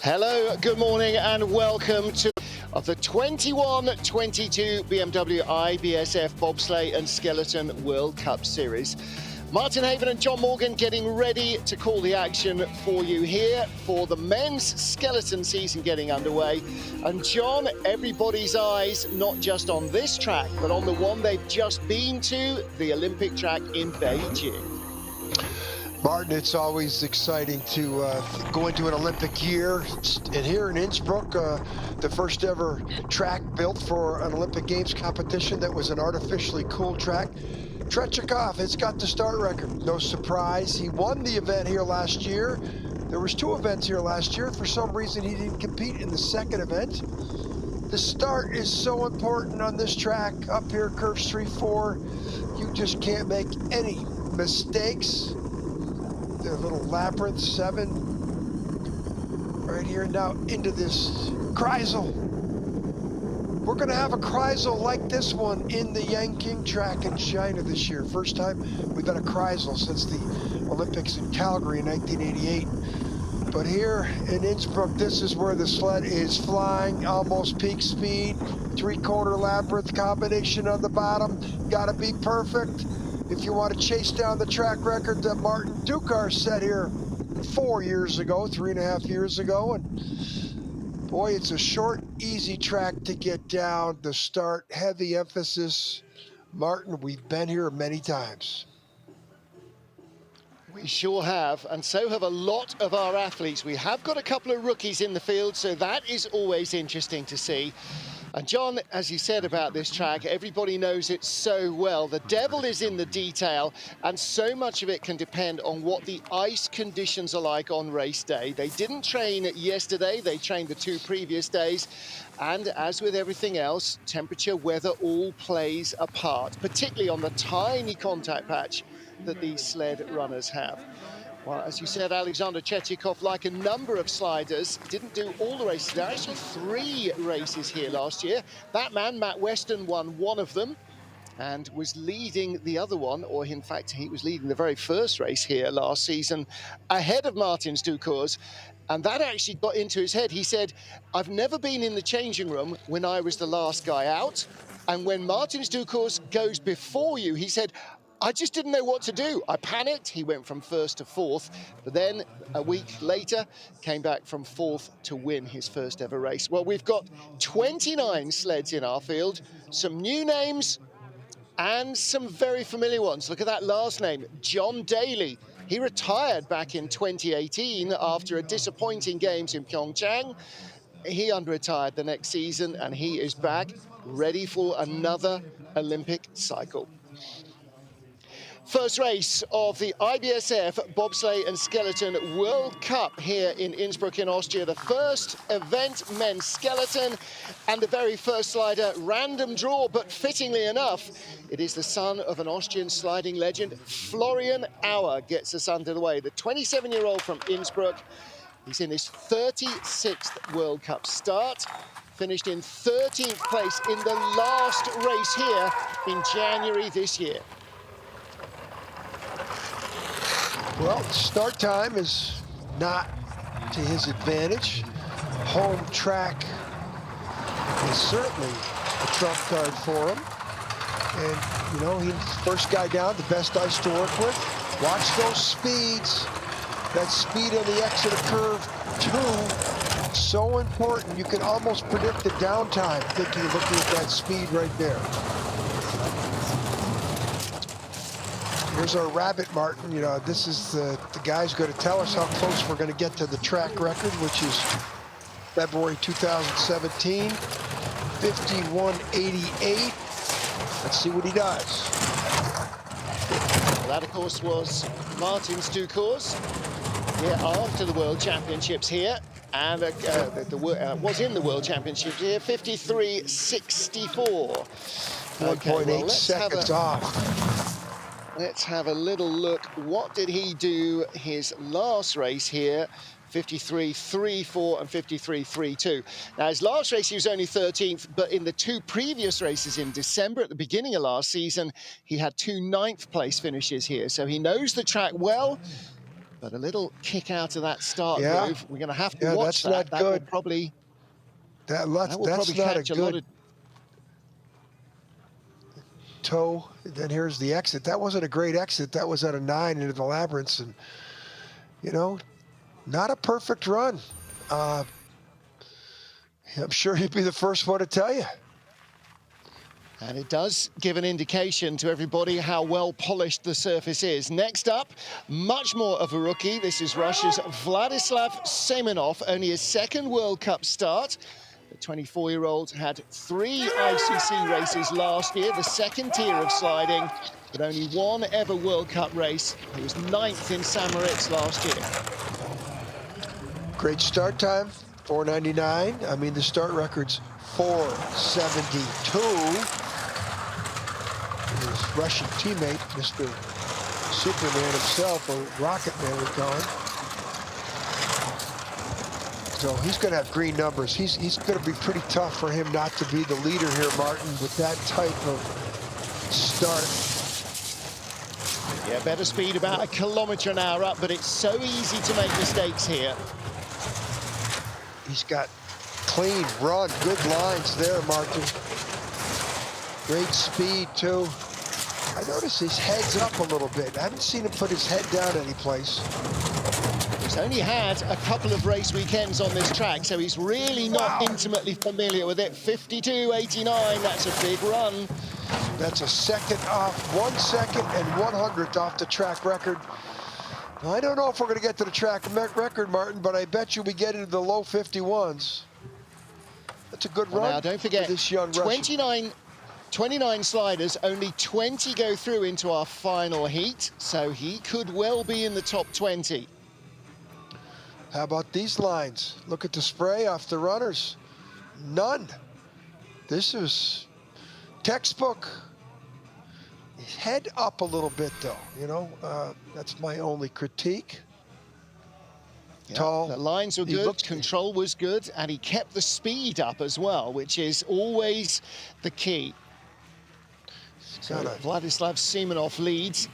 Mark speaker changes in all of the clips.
Speaker 1: Hello, good morning and welcome to the 21-22 BMW IBSF Bobsleigh and Skeleton World Cup Series. Martin Haven and John Morgan getting ready to call the action for you here for the men's skeleton season getting underway. And John, everybody's eyes not just on this track, but on the one they've just been to, the Olympic track in Beijing.
Speaker 2: Martin, it's always exciting to go into an Olympic year. And here in Innsbruck, the first ever track built for an Olympic Games competition that was an artificially cooled track. Tretiakov has got the start record. No surprise. He won the event here last year. There was 2 events here last year. For some reason, he didn't compete in the second event. The start is so important on this track. Up here, curves 3-4. You just can't make any mistakes. The little labyrinth 7 right here now into this Kreisel. We're gonna have a Kreisel like this one in the Yanqing track in China this year. First time we've had a Kreisel since the Olympics in Calgary in 1988. But here in Innsbruck, this is where the sled is flying, almost peak speed, 3-quarter labyrinth combination on the bottom. Gotta be perfect if you want to chase down the track record that Martin Dukurs set here 4 years ago, 3.5 years ago. And boy, it's a short, easy track to get down. The start, heavy emphasis. Martin, we've been here many times.
Speaker 1: We sure have, and so have a lot of our athletes. We have got a couple of rookies in the field, so that is always interesting to see. And John, as you said about this track, everybody knows it so well. The devil is in the detail, and so much of it can depend on what the ice conditions are like on race day. They didn't train yesterday, they trained the 2 previous days. And as with everything else, temperature, weather all plays a part, particularly on the tiny contact patch that these sled runners have. Well, as you said, Alexander Tretiakov, like a number of sliders, didn't do all the races. There are actually 3 races here last year. That man, Matt Weston, won one of them and was leading the other one, or in fact, he was leading the very first race here last season ahead of Martin's Dukurs. And that actually got into his head. He said, I've never been in the changing room when I was the last guy out. And when Martin's Dukurs goes before you, he said, I just didn't know what to do. I panicked. He went from 1st to 4th, but then a week later came back from 4th to win his first ever race. Well, we've got 29 sleds in our field, some new names and some very familiar ones. Look at that last name, John Daly. He retired back in 2018 after a disappointing games in Pyeongchang. He unretired the next season and he is back ready for another Olympic cycle. First race of the IBSF Bobsleigh and Skeleton World Cup here in Innsbruck in Austria. The first event, men's skeleton, and the very first slider, random draw, but fittingly enough, it is the son of an Austrian sliding legend. Florian Auer gets us underway. The 27-year-old from Innsbruck. He's in his 36th World Cup start. Finished in 13th place in the last race here in January this year.
Speaker 2: Well, start time is not to his advantage. Home track is certainly a trump card for him. And, you know, he's the first guy down, the best ice to work with. Watch those speeds. That speed on the exit of curve 2, so important. You can almost predict the downtime looking at that speed right there. Here's our rabbit, Martin. You know, this is the guy's going to tell us how close we're going to get to the track record, which is February 2017, 51.88. Let's see what he does.
Speaker 1: Well, that, of course, was Martin's Dukurs here after the World Championships here. and was in the World Championship here, 53.64.
Speaker 2: 1.8 seconds off.
Speaker 1: Let's have a little look. What did he do his last race here? 53.34 and 53.32. Now, his last race, he was only 13th, but in the two previous races in December, at the beginning of last season, he had two 9th place finishes here. So he knows the track well, but a little kick out of that start move. We're going to have to watch that.
Speaker 2: That's not good.
Speaker 1: Will probably,
Speaker 2: that's not a good toe. Then here's the exit. That wasn't a great exit. That was at a 9 into the labyrinths, and you know, not a perfect run. I'm sure he'd be the first one to tell you.
Speaker 1: And it does give an indication to everybody how well polished the surface is. Next up, much more of a rookie. This is Russia's Vladislav Semenov, only his second World Cup start. The 24-year-old had 3 ICC races last year, the second tier of sliding, but only one ever World Cup race. He was 9th in St. Moritz last year.
Speaker 2: Great start time, 4:99. I mean, the start record's 4:72. His Russian teammate, Mr. Superman himself, or Rocket Man, was going. So he's going to have green numbers. He's going to be pretty tough for him not to be the leader here, Martin, with that type of start.
Speaker 1: Yeah, better speed, about 1 kilometre an hour up, but it's so easy to make mistakes here.
Speaker 2: He's got clean run, good lines there, Martin. Great speed, too. I notice his head's up a little bit. I haven't seen him put his head down any place.
Speaker 1: He's only had a couple of race weekends on this track, so he's really not intimately familiar with it. 52.89, that's a big run.
Speaker 2: That's a second off, 1 second and 1/100th off the track record. I don't know if we're going to get to the track record, Martin, but I bet you we get into the low 51s. That's a good run.
Speaker 1: Now, don't forget,
Speaker 2: this young
Speaker 1: 29 sliders, only 20 go through into our final heat, so he could well be in the top 20.
Speaker 2: How about these lines? Look at the spray off the runners. None. This is textbook. Head up a little bit, though. You know, that's my only critique.
Speaker 1: Yeah,
Speaker 2: tall.
Speaker 1: The lines were good, control was good, and he kept the speed up as well, which is always the key. So Vladislav Semenov leads.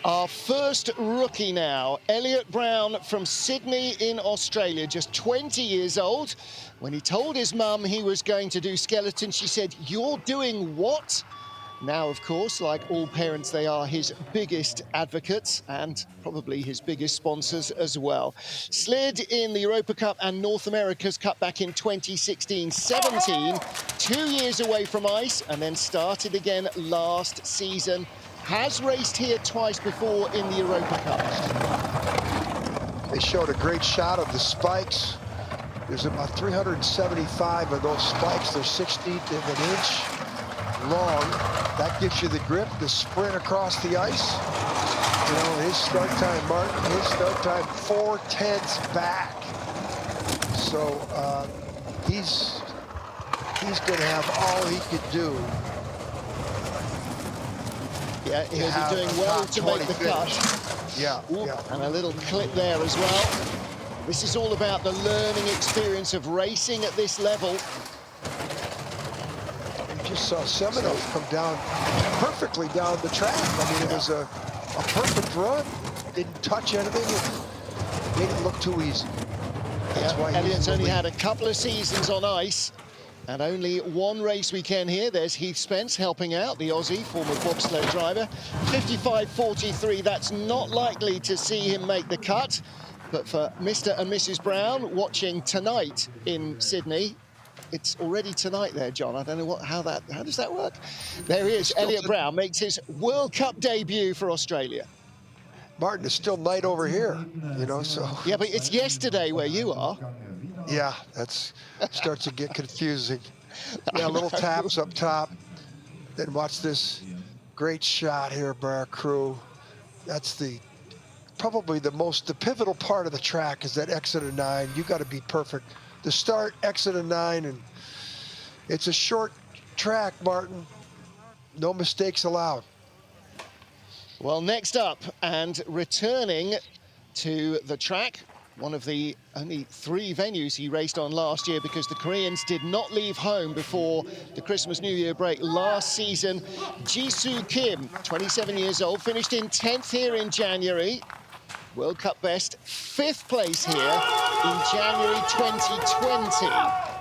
Speaker 1: Our first rookie now, Elliot Brown from Sydney in Australia, just 20 years old. When he told his mum he was going to do skeleton, she said, "You're doing what?" Now, of course, like all parents, they are his biggest advocates and probably his biggest sponsors as well. Slid in the Europa Cup and North America's Cup back in 2016-17, 2 years away from ice, and then started again last season. Has raced here twice before in the Europa Cup.
Speaker 2: They showed a great shot of the spikes. There's about 375 of those spikes. They're 1/16 of an inch long. That gives you the grip, the sprint across the ice. You know, his start time, Martin, his start time 4/10 back. So he's going to have all he could do.
Speaker 1: Yeah, he'll be doing well to make the cut.
Speaker 2: Yeah, yeah.
Speaker 1: And a little clip there as well. This is all about the learning experience of racing at this level.
Speaker 2: Just saw Semenov come down perfectly down the track. I mean, it was a perfect run. Didn't touch anything. It made it look too easy. That's why
Speaker 1: Elliot's only had a couple of seasons on ice and only one race weekend here. There's Heath Spence helping out, the Aussie, former bobsleigh driver. 55.43, that's not likely to see him make the cut. But for Mr. and Mrs. Brown watching tonight in Sydney, it's already tonight there, John. I don't know how does that work? There he is. Elliot Brown makes his World Cup debut for Australia.
Speaker 2: Martin, it's still night over here, you know, so.
Speaker 1: Yeah, but it's yesterday where you are.
Speaker 2: Yeah, that's starts to get confusing. Yeah, little taps up top. Then watch this great shot here by our crew. That's the probably the pivotal part of the track is that exit of 9. You got to be perfect. The start, exit of 9, and it's a short track, Martin. No mistakes allowed.
Speaker 1: Well, next up and returning to the track, one of the only 3 venues he raced on last year because the Koreans did not leave home before the Christmas New Year break last season. Jisoo Kim, 27 years old, finished in 10th here in January. World Cup best, 5th place here in January 2020.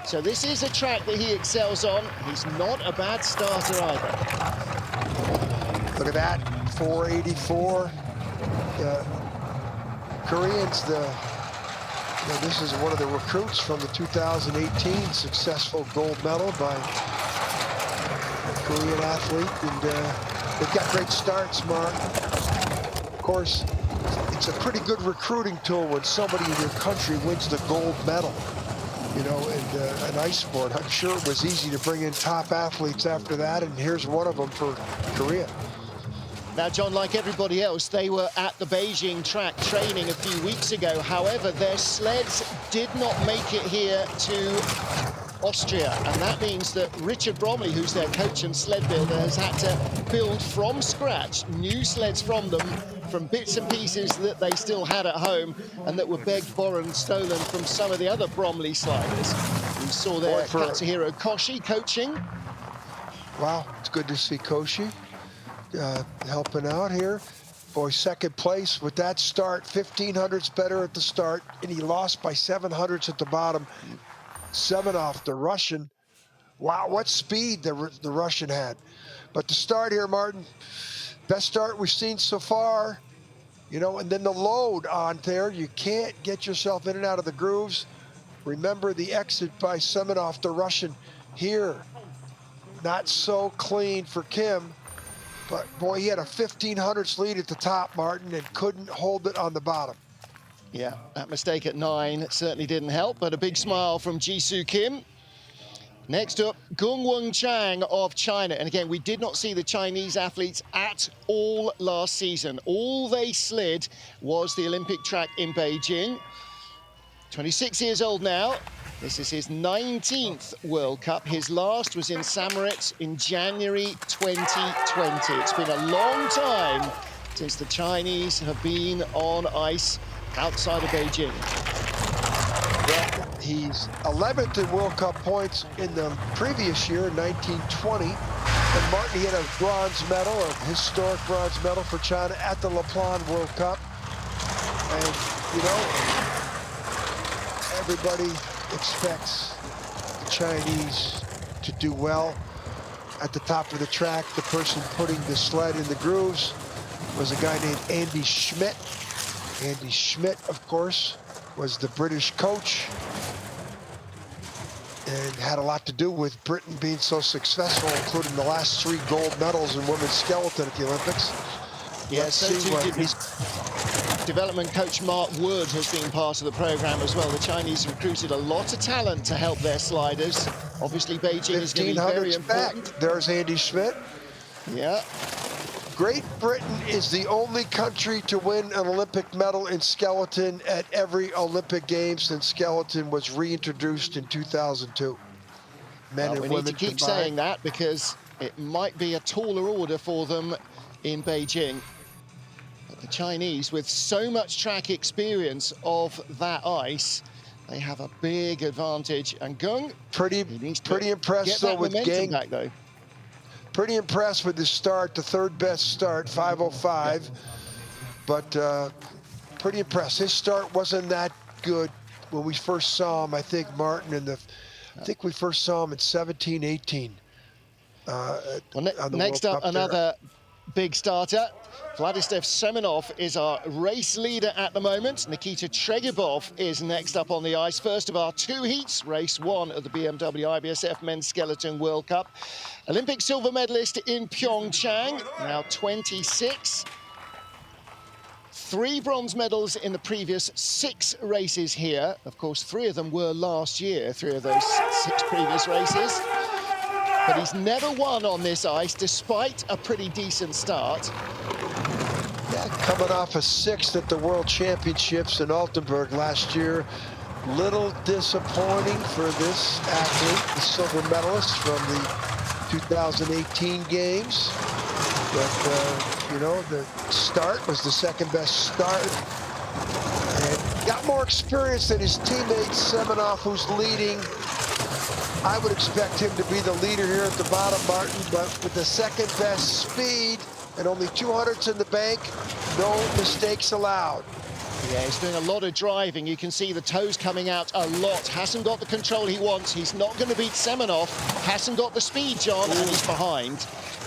Speaker 1: So this is a track that he excels on. He's not a bad starter either.
Speaker 2: Look at that, 484. The Koreans, this is one of the recruits from the 2018 successful gold medal by a Korean athlete, and they've got great starts, Mark. Of course, it's a pretty good recruiting tool when somebody in your country wins the gold medal, you know, in an ice sport. I'm sure it was easy to bring in top athletes after that, and here's one of them for Korea.
Speaker 1: Now, John, like everybody else, they were at the Beijing track training a few weeks ago. However, their sleds did not make it here to Austria. And that means that Richard Bromley, who's their coach and sled builder, has had to build from scratch new sleds from them, from bits and pieces that they still had at home and that were begged, borrowed and stolen from some of the other Bromley sliders. We saw there Katsuhiro Koshi coaching.
Speaker 2: Wow, it's good to see Koshi helping out here. Boy, 2nd place with that start. 1500s better at the start, and he lost by 700s at the bottom. Semenov, the Russian. Wow, what speed the Russian had. But the start here, Martin, best start we've seen so far. You know, and then the load on there. You can't get yourself in and out of the grooves. Remember the exit by Semenov, the Russian, here. Not so clean for Kim. But, boy, he had a 1500s lead at the top, Martin, and couldn't hold it on the bottom.
Speaker 1: Yeah, that mistake at 9 certainly didn't help, but a big smile from Jisoo Kim. Next up, Gungwon Chang of China. And again, we did not see the Chinese athletes at all last season. All they slid was the Olympic track in Beijing. 26 years old now. This is his 19th World Cup. His last was in Moritz in January 2020. It's been a long time since the Chinese have been on ice outside of Beijing.
Speaker 2: Yeah, he's 11th in World Cup points in the previous year, 1920. And Martin, he had a bronze medal, a historic bronze medal for China at the La Plan World Cup. And, you know, everybody expects the Chinese to do well at the top of the track. The person putting the sled in the grooves was a guy named Andy Schmidt. Andy Schmidt, of course, was the British coach and had a lot to do with Britain being so successful, including the last 3 gold medals in women's skeleton at the Olympics.
Speaker 1: Yeah, so too did his development coach Mark Wood has been part of the program as well. The Chinese recruited a lot of talent to help their sliders. Obviously, Beijing is going to be very important.
Speaker 2: Back. There's Andy Schmidt.
Speaker 1: Yeah.
Speaker 2: Great Britain is the only country to win an Olympic medal in skeleton at every Olympic Games since skeleton was reintroduced in 2002. Men and women
Speaker 1: we need to keep
Speaker 2: combined.
Speaker 1: saying that because it might be a taller order for them in Beijing. But the Chinese, with so much track experience of that ice, they have a big advantage. And Gung,
Speaker 2: pretty impressed though with Gang.
Speaker 1: Back, though.
Speaker 2: Pretty impressed with his start, the 3rd best start, 5:05. Yeah. But pretty impressed. His start wasn't that good when we first saw him, I think, Martin, I think we first saw him in 17, 18.
Speaker 1: Next up, another big starter. Vladislav Semenov is our race leader at the moment. Nikita Tregibov is next up on the ice. First of our 2 heats, race 1 of the BMW IBSF Men's Skeleton World Cup. Olympic silver medalist in Pyeongchang, now 26. 3 bronze medals in the previous 6 races here. Of course, 3 of them were last year, 3 of those 6 previous races. But he's never won on this ice, despite a pretty decent start.
Speaker 2: Yeah, coming off a 6th at the World Championships in Altenburg last year. Little disappointing for this athlete, the silver medalist from the 2018 games. But, you know, the start was the second best start. And got more experience than his teammate Semenov, who's leading. I would expect him to be the leader here at the bottom, Martin, but with the second best speed and only 200s in the bank, no mistakes allowed.
Speaker 1: Yeah, he's doing a lot of driving. You can see the toes coming out a lot. Hasn't got the control he wants. He's not going to beat Semenov. Hasn't got the speed, John, and he's behind.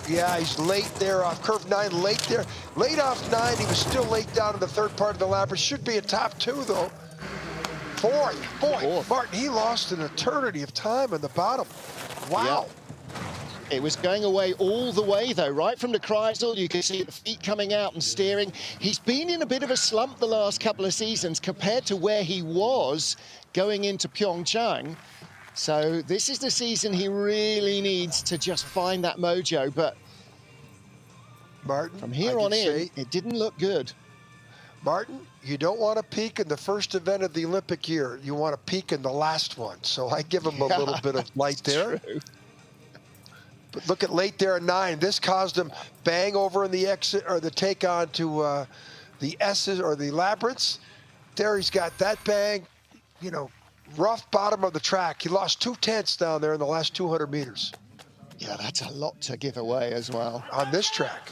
Speaker 2: Yeah, he's late there off curve 9, late there. Late off 9, he was still late down in the third part of the lap. It should be a top 2, though. Fourth. Martin, he lost an eternity of time in the bottom. Wow.
Speaker 1: Yep. It was going away all the way, though, right from the Kreisel. You can see the feet coming out and steering. He's been in a bit of a slump the last couple of seasons compared to where he was going into Pyeongchang. So this is the season he really needs to just find that mojo. But
Speaker 2: Martin,
Speaker 1: from here on in, it didn't look good.
Speaker 2: Martin, you don't want to peak in the first event of the Olympic year. You want to peak in the last one. So I give him a little bit of light there.
Speaker 1: True.
Speaker 2: But look at late there at 9. This caused him bang over in the exit or the take on to the S's or the labyrinths. There he's got that bang, you know, rough bottom of the track. He lost 2/10 down there in the last 200 meters.
Speaker 1: Yeah, that's a lot to give away as well.
Speaker 2: On this track.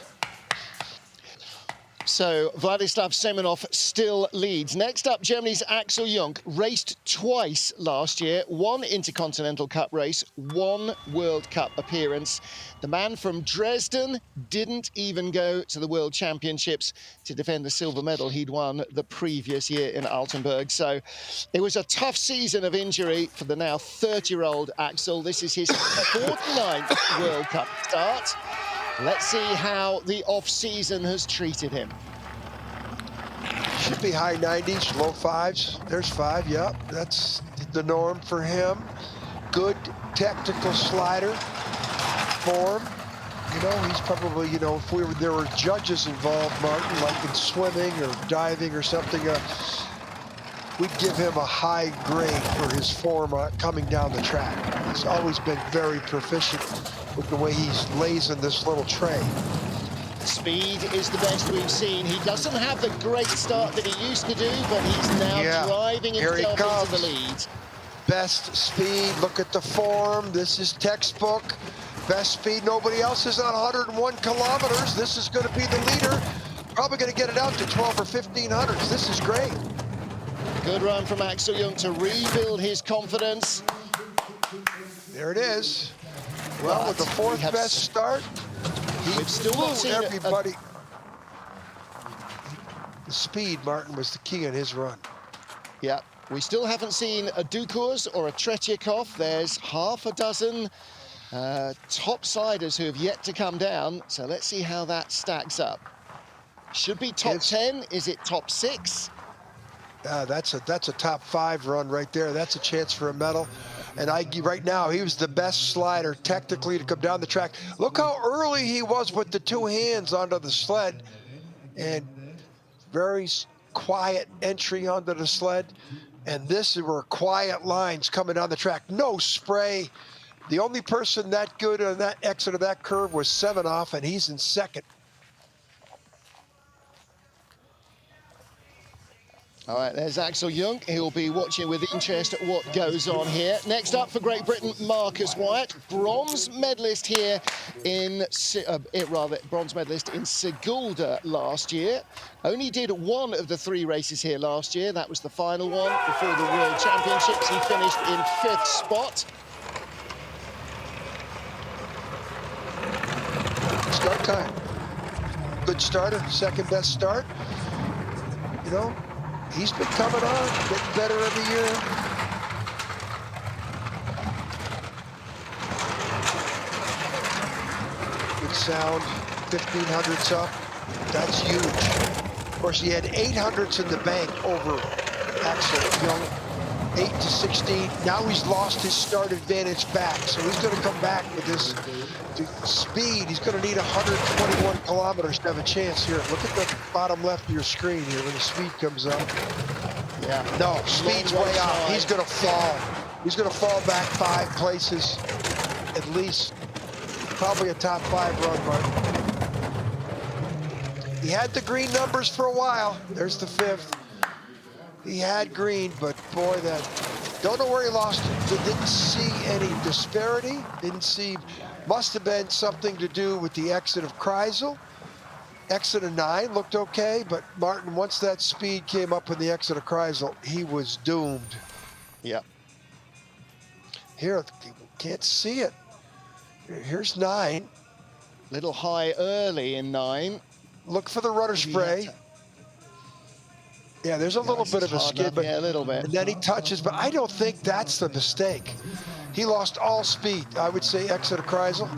Speaker 1: So Vladislav Semenov still leads. Next up, Germany's Axel Jung raced twice last year, 1 Intercontinental Cup race, 1 World Cup appearance. The man from Dresden didn't even go to the World Championships to defend the silver medal he'd won the previous year in Altenburg. So it was a tough season of injury for the now 30-year-old Axel. This is his 49th World Cup start. Let's see how the off-season has treated him.
Speaker 2: Should be high 90s, low 5s. There's 5, yep. That's the norm for him. Good technical slider form. You know, he's probably, you know, if there were judges involved, Martin, like in swimming or diving or something, we'd give him a high grade for his form coming down the track. He's always been very proficient with the way he lays in this little tray.
Speaker 1: Speed is the best we've seen. He doesn't have the great start that he used to do, but he's now driving himself into the lead.
Speaker 2: Best speed, look at the form. This is textbook. Best speed, nobody else is on 101 kilometers. This is going to be the leader. Probably going to get it out to 12 or 1500s. This is great.
Speaker 1: Good run from Axel Jung to rebuild his confidence.
Speaker 2: There it is. Well, with the 4th best start, he flew everybody. The speed, Martin, was the key in his run.
Speaker 1: Yeah, we still haven't seen a Dukurs or a Tretiakov. There's half a dozen top sliders who have yet to come down. So let's see how that stacks up. Should be top 10. Is it top 6?
Speaker 2: That's a top 5 run right there. That's a chance for a medal. And right now, he was the best slider technically to come down the track. Look how early he was with the 2 hands onto the sled. And very quiet entry onto the sled. And this were quiet lines coming down the track. No spray. The only person that good on that exit of that curve was Semenov, and he's in 2nd.
Speaker 1: All right, there's Axel Jung. He'll be watching with interest at what goes on here. Next up for Great Britain, Marcus Wyatt, bronze medalist here in, bronze medalist in Sigulda last year. Only did 1 of the 3 races here last year. That was the final one before the World Championships. He finished in 5th spot.
Speaker 2: Start time. Good starter, 2nd best start. You know, he's been coming on, getting better every year. Good sound, 1500s up. That's huge. Of course, he had 800s in the bank over Axel Jung. 8 to 16. Now he's lost his start advantage back, so he's going to come back with this speed. He's going to need 121 kilometers to have a chance here. Look at the bottom left of your screen here when the speed comes up.
Speaker 1: Yeah.
Speaker 2: No, speed's way out. He's going to fall. He's going to fall back 5 places at least. Probably a top 5 run, Martin. He had the green numbers for a while. There's the 5th. He had green, but boy, don't know where he lost it. Didn't see any disparity. Didn't see, must have been something to do with the exit of Kreisel. Exit of 9 looked okay, but Martin, once that speed came up in the exit of Kreisel, he was doomed.
Speaker 1: Yep.
Speaker 2: Here, can't see it. Here's 9.
Speaker 1: Little high early in 9.
Speaker 2: Look for the rudder spray. Yeah, there's a little bit of a skid, but
Speaker 1: yeah, a little bit.
Speaker 2: And then he touches, but I don't think that's the mistake. He lost all speed. I would say exit of Kreisel.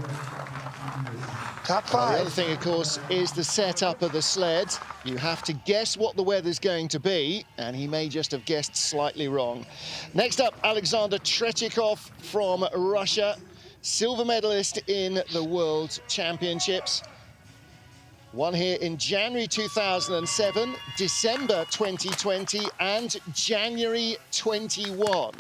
Speaker 2: Top 5.
Speaker 1: The other thing, of course, is the setup of the sled. You have to guess what the weather's going to be, and he may just have guessed slightly wrong. Next up, Alexander Tretiakov from Russia, silver medalist in the World Championships. Won here in January 2007, December 2020, and January 21.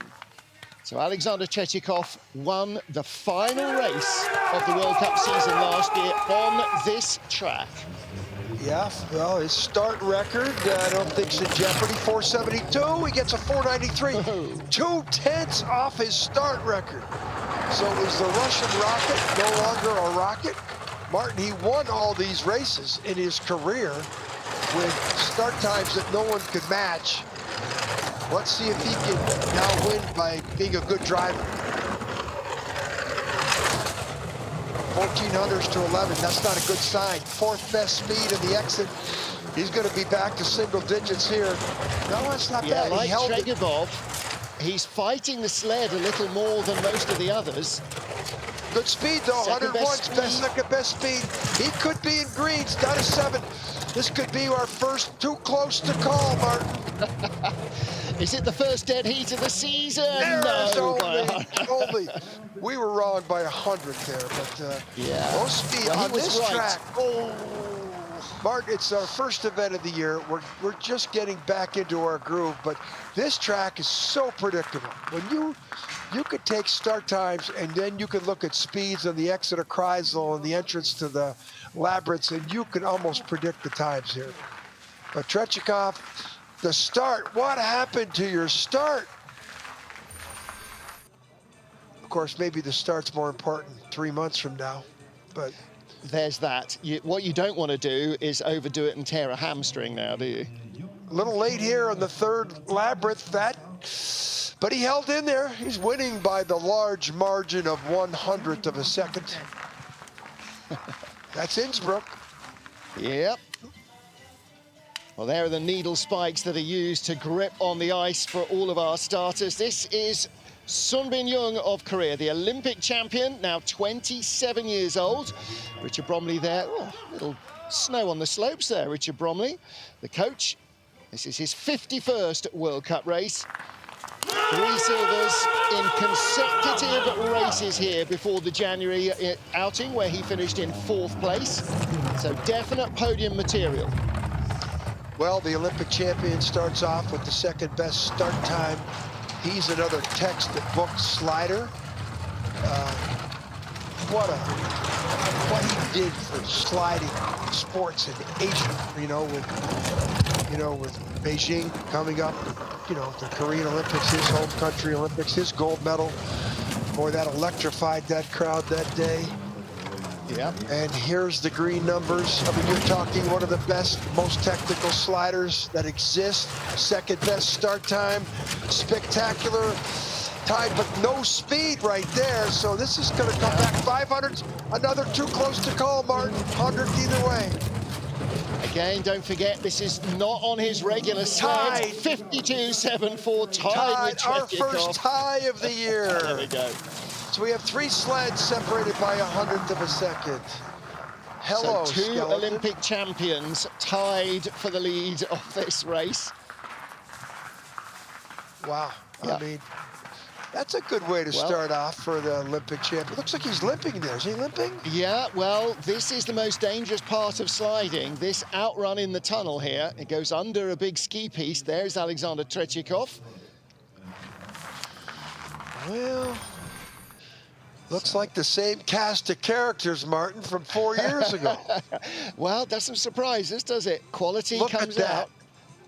Speaker 1: So Alexander Tretiakov won the final race of the World Cup season last year on this track.
Speaker 2: Yeah, well, his start record, I don't think it's in jeopardy. 472, he gets a 493.
Speaker 1: Oh.
Speaker 2: 2/10 off his start record. So is the Russian rocket no longer a rocket? Martin, he won all these races in his career with start times that no one could match. Let's see if he can now win by being a good driver. 1400s to 11, that's not a good sign. 4th best speed in the exit. He's going to be back to single digits here. No, that's not bad.
Speaker 1: Like
Speaker 2: he held it.
Speaker 1: He's fighting the sled a little more than most of the others.
Speaker 2: Good speed, though. 101's second best speed. He could be in greens, down to 7. This could be our first too close to call, Martin.
Speaker 1: Is it the first dead heat of the season?
Speaker 2: There's
Speaker 1: No.
Speaker 2: only. We were wrong by 100 there, but
Speaker 1: yeah.
Speaker 2: low speed on this track. Oh, Martin, it's our first event of the year. We're just getting back into our groove, but this track is so predictable. When you could take start times and then you could look at speeds on the exit of Kreisel and the entrance to the labyrinths, and you could almost predict the times here. But Tretiakov, the start, what happened to your start? Of course, maybe the start's more important 3 months from now, but
Speaker 1: there's that. What you don't want to do is overdo it and tear a hamstring now, do you?
Speaker 2: A little late here on the 3rd labyrinth, but he held in there. He's winning by the large margin of 1/100th of a second. That's Innsbruck.
Speaker 1: Yep. Well, there are the needle spikes that are used to grip on the ice for all of our starters. This is Sungbin of Korea, the Olympic champion, now 27 years old. Richard Bromley there. Oh, little snow on the slopes there, Richard Bromley. The coach, this is his 51st World Cup race. 3 silvers in consecutive races here before the January outing, where he finished in 4th place. So definite podium material.
Speaker 2: Well, the Olympic champion starts off with the 2nd best start time. He's another textbook slider. What he did for sliding sports in Asia, with Beijing coming up, the Korean Olympics, his home country Olympics, his gold medal. Boy, that electrified that crowd that day.
Speaker 1: Yeah.
Speaker 2: And here's the green numbers. I mean, you're talking one of the best, most technical sliders that exist. 2nd best start time, spectacular time, but no speed right there. So this is going to come back 500. Another too close to call, Martin. 100th either way.
Speaker 1: Again, don't forget, this is not on his regular sled. 52.74, tied with
Speaker 2: our
Speaker 1: Tretiakov.
Speaker 2: first tie of the year.
Speaker 1: There we go.
Speaker 2: So we have 3 sleds separated by 100th of a second. Hello,
Speaker 1: so 2
Speaker 2: skeleton.
Speaker 1: Olympic champions tied for the lead of this race.
Speaker 2: Wow. I mean, that's a good way to start off for the Olympic champion. Looks like he's limping there. Is he limping?
Speaker 1: Yeah, well, this is the most dangerous part of sliding, this outrun in the tunnel here. It goes under a big ski piece. There's Alexander Tretiakov.
Speaker 2: Well, looks like the same cast of characters, Martin, from 4 years ago.
Speaker 1: Well, doesn't surprise us, does it? Quality comes out.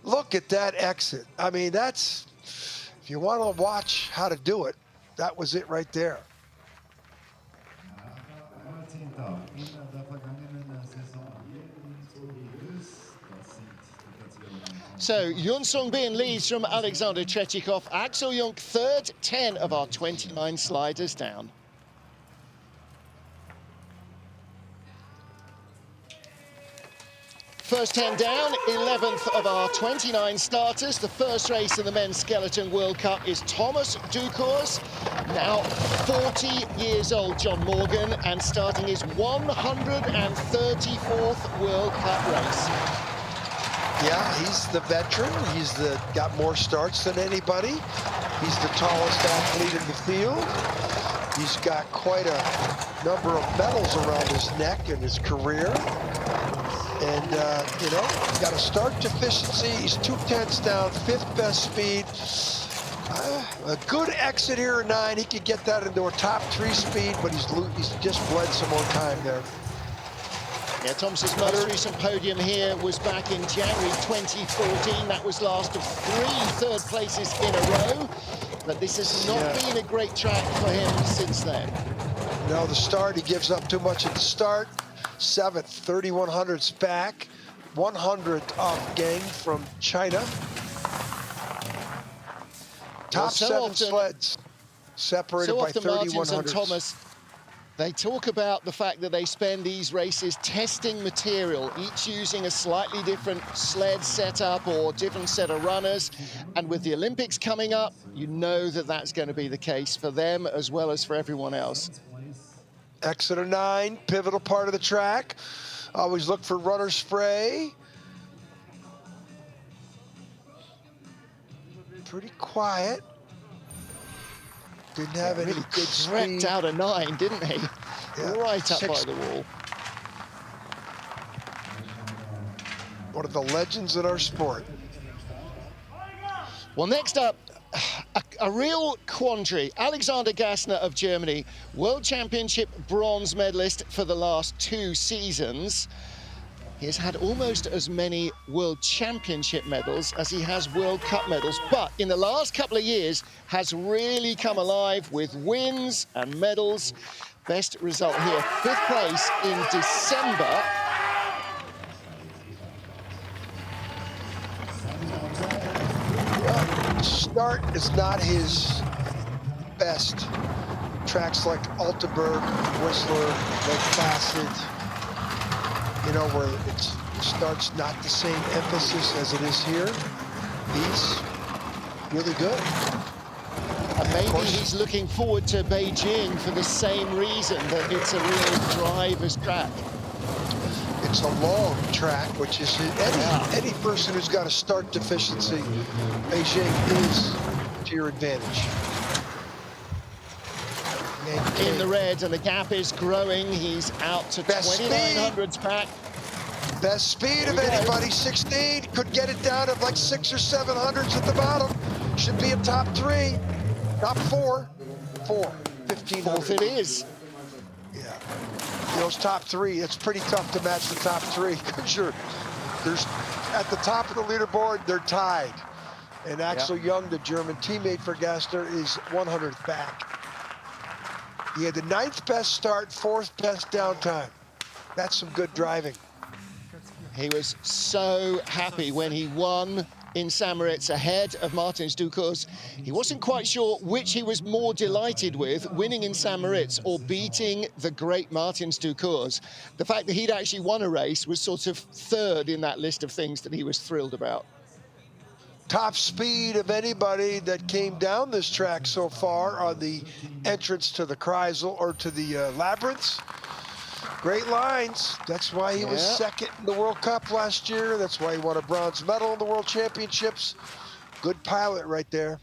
Speaker 2: Look at that exit. I mean, that's, if you want to watch how to do it, that was it right there.
Speaker 1: So, Sungbin leads from Alexander Tretiakov. Axel Jung third, 10 of our 29 sliders down. First 10 down, 11th of our 29 starters. The first race in the Men's Skeleton World Cup is Thomas Dukurs, now 40 years old, John Morgan, and starting his 134th World Cup race.
Speaker 2: Yeah, he's the veteran. He's got more starts than anybody. He's the tallest athlete in the field. He's got quite a number of medals around his neck in his career. And, you know, got a start deficiency. He's 2/10 down, 5th best speed. A good exit here at 9. He could get that into a top 3 speed, but he's just bled some more time there.
Speaker 1: Yeah, Thomas's most recent podium here was back in January 2014. That was last of 3 third places in a row. But this has not been a great track for him since then.
Speaker 2: No, the start, he gives up too much at the start. 7th, 3100s back, 100th off gang from China. Top 7 sleds separated by 3100s.
Speaker 1: And Thomas, they talk about the fact that they spend these races testing material, each using a slightly different sled setup or different set of runners. And with the Olympics coming up, you know that that's going to be the case for them as well as for everyone else.
Speaker 2: Exit of 9, pivotal part of the track. Always look for runner spray. Pretty quiet. Didn't have any
Speaker 1: really
Speaker 2: good
Speaker 1: speed. Wrecked out of 9, didn't he?
Speaker 2: Yeah.
Speaker 1: Right up by the wall.
Speaker 2: One of the legends in our sport.
Speaker 1: Well, next up, a real quandary. Alexander Gassner of Germany, World Championship bronze medalist for the last 2 seasons. He has had almost as many World Championship medals as he has World Cup medals, but in the last couple of years has really come alive with wins and medals. Best result here, 5th place in December.
Speaker 2: Start is not his best. Tracks like Altenburg, Whistler, Lake Placid, you know, where it starts not the same emphasis as it is here. He's really good.
Speaker 1: And maybe he's looking forward to Beijing for the same reason, that it's a real driver's track.
Speaker 2: It's a long track, which is any person who's got a start deficiency, Beijing is to your advantage.
Speaker 1: In the red, and the gap is growing. He's out to 2900s back.
Speaker 2: Best speed of anybody, 16. Could get it down to like 600 or 700s at the bottom. Should be a top 3, top 4. 1500.
Speaker 1: 4th it is.
Speaker 2: Yeah. Those top 3, it's pretty tough to match the top 3 because there's at the top of the leaderboard, they're tied. And Axel Jung, the German teammate for Gassner, is 100th back. He had the 9th best start, 4th best downtime. That's some good driving.
Speaker 1: He was so happy when he won in St. Moritz ahead of Martins Dukurs. He wasn't quite sure which he was more delighted with, winning in St. Moritz or beating the great Martins Dukurs. The fact that he'd actually won a race was sort of 3rd in that list of things that he was thrilled about.
Speaker 2: Top speed of anybody that came down this track so far on the entrance to the Kreisel or to the Labyrinths. Great lines. That's why he was 2nd in the World Cup last year. That's why he won a bronze medal in the World Championships. Good pilot right there.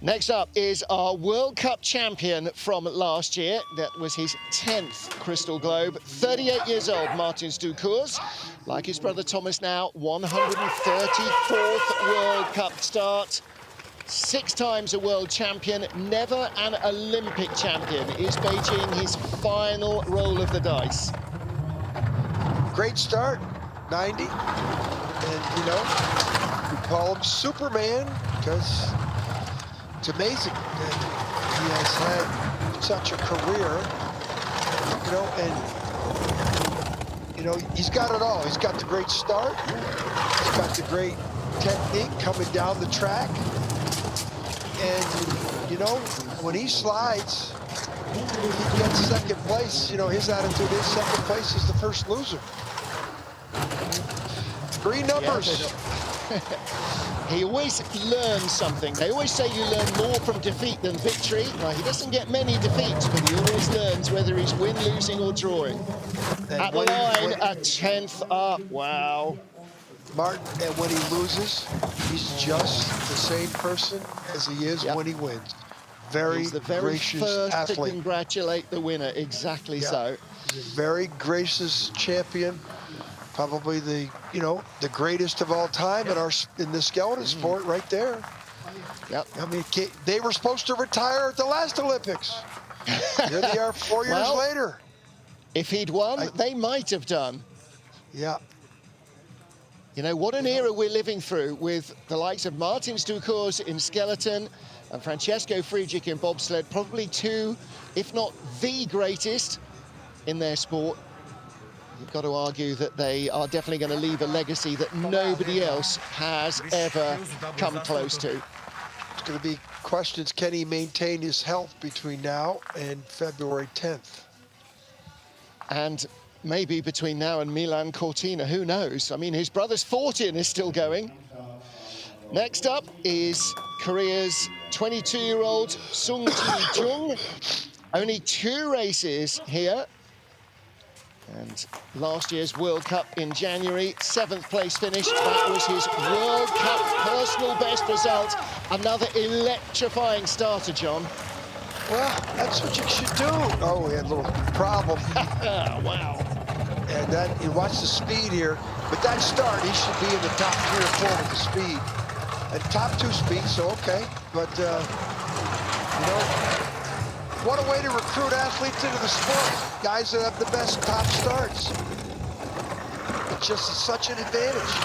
Speaker 1: Next up is our World Cup champion from last year. That was his 10th Crystal Globe. 38 years old, Martins Dukurs. Like his brother Thomas now, 134th World Cup start. 6 times a world champion, never an Olympic champion. Is Beijing his final roll of the dice?
Speaker 2: Great start, 90. And, you know, we call him Superman because it's amazing that he has had such a career, you know, and, you know, he's got it all. He's got the great start. He's got the great technique coming down the track. And, you know, when he slides, he gets second place. You know, his attitude is second place is the first loser. Green numbers.
Speaker 1: Yeah, he always learns something. They always say you learn more from defeat than victory. Well, he doesn't get many defeats, but he always learns whether he's win, losing, or drawing.
Speaker 2: And
Speaker 1: at the line, a 10th up. Wow.
Speaker 2: Martin, and when he loses, he's just the same person as he is when he wins.
Speaker 1: He's the very
Speaker 2: gracious
Speaker 1: first
Speaker 2: athlete.
Speaker 1: to congratulate the winner. Exactly so.
Speaker 2: He's a very gracious champion. Probably the, you know, the greatest of all time in the skeleton sport right there.
Speaker 1: Yep.
Speaker 2: I mean, they were supposed to retire at the last Olympics. Here they are 4 years later.
Speaker 1: If he'd won, they might have done.
Speaker 2: Yeah.
Speaker 1: You know, what an era we're living through with the likes of Martins Dukurs in skeleton and Francesco Friedrich in bobsled, probably 2, if not the greatest in their sport. You've got to argue that they are definitely going to leave a legacy that nobody else has ever come close to.
Speaker 2: It's going to be questions, can he maintain his health between now and February 10th?
Speaker 1: And maybe between now and Milan Cortina, who knows? I mean, his brother's 40 and is still going. Next up is Korea's 22-year-old Sung Ji-jung. Only 2 races here. And last year's World Cup in January, 7th place finish. That was his World Cup personal best result. Another electrifying starter, John.
Speaker 2: Well, that's what you should do. Oh, we had a little problem.
Speaker 1: Wow.
Speaker 2: And that, you watch the speed here. With that start, he should be in the top 3 or 4 with the speed. And top 2 speed, so okay. But, you know, what a way to recruit athletes into the sport. Guys that have the best top starts. It's just such an advantage.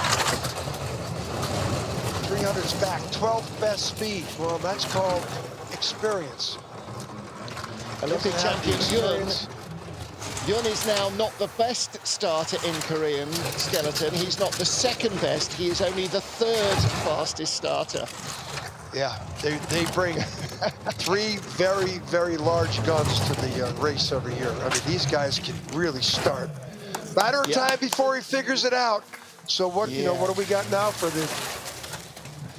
Speaker 2: 300's back, 12th best speed. Well, that's called experience.
Speaker 1: Olympic champion Yun is now not the best starter in Korean skeleton. He's not the 2nd best. He is only the 3rd fastest starter.
Speaker 2: Yeah, they bring 3 very, very large guns to the race every year. I mean, these guys can really start. Matter of time before he figures it out. So what, you know, what do we got now for the?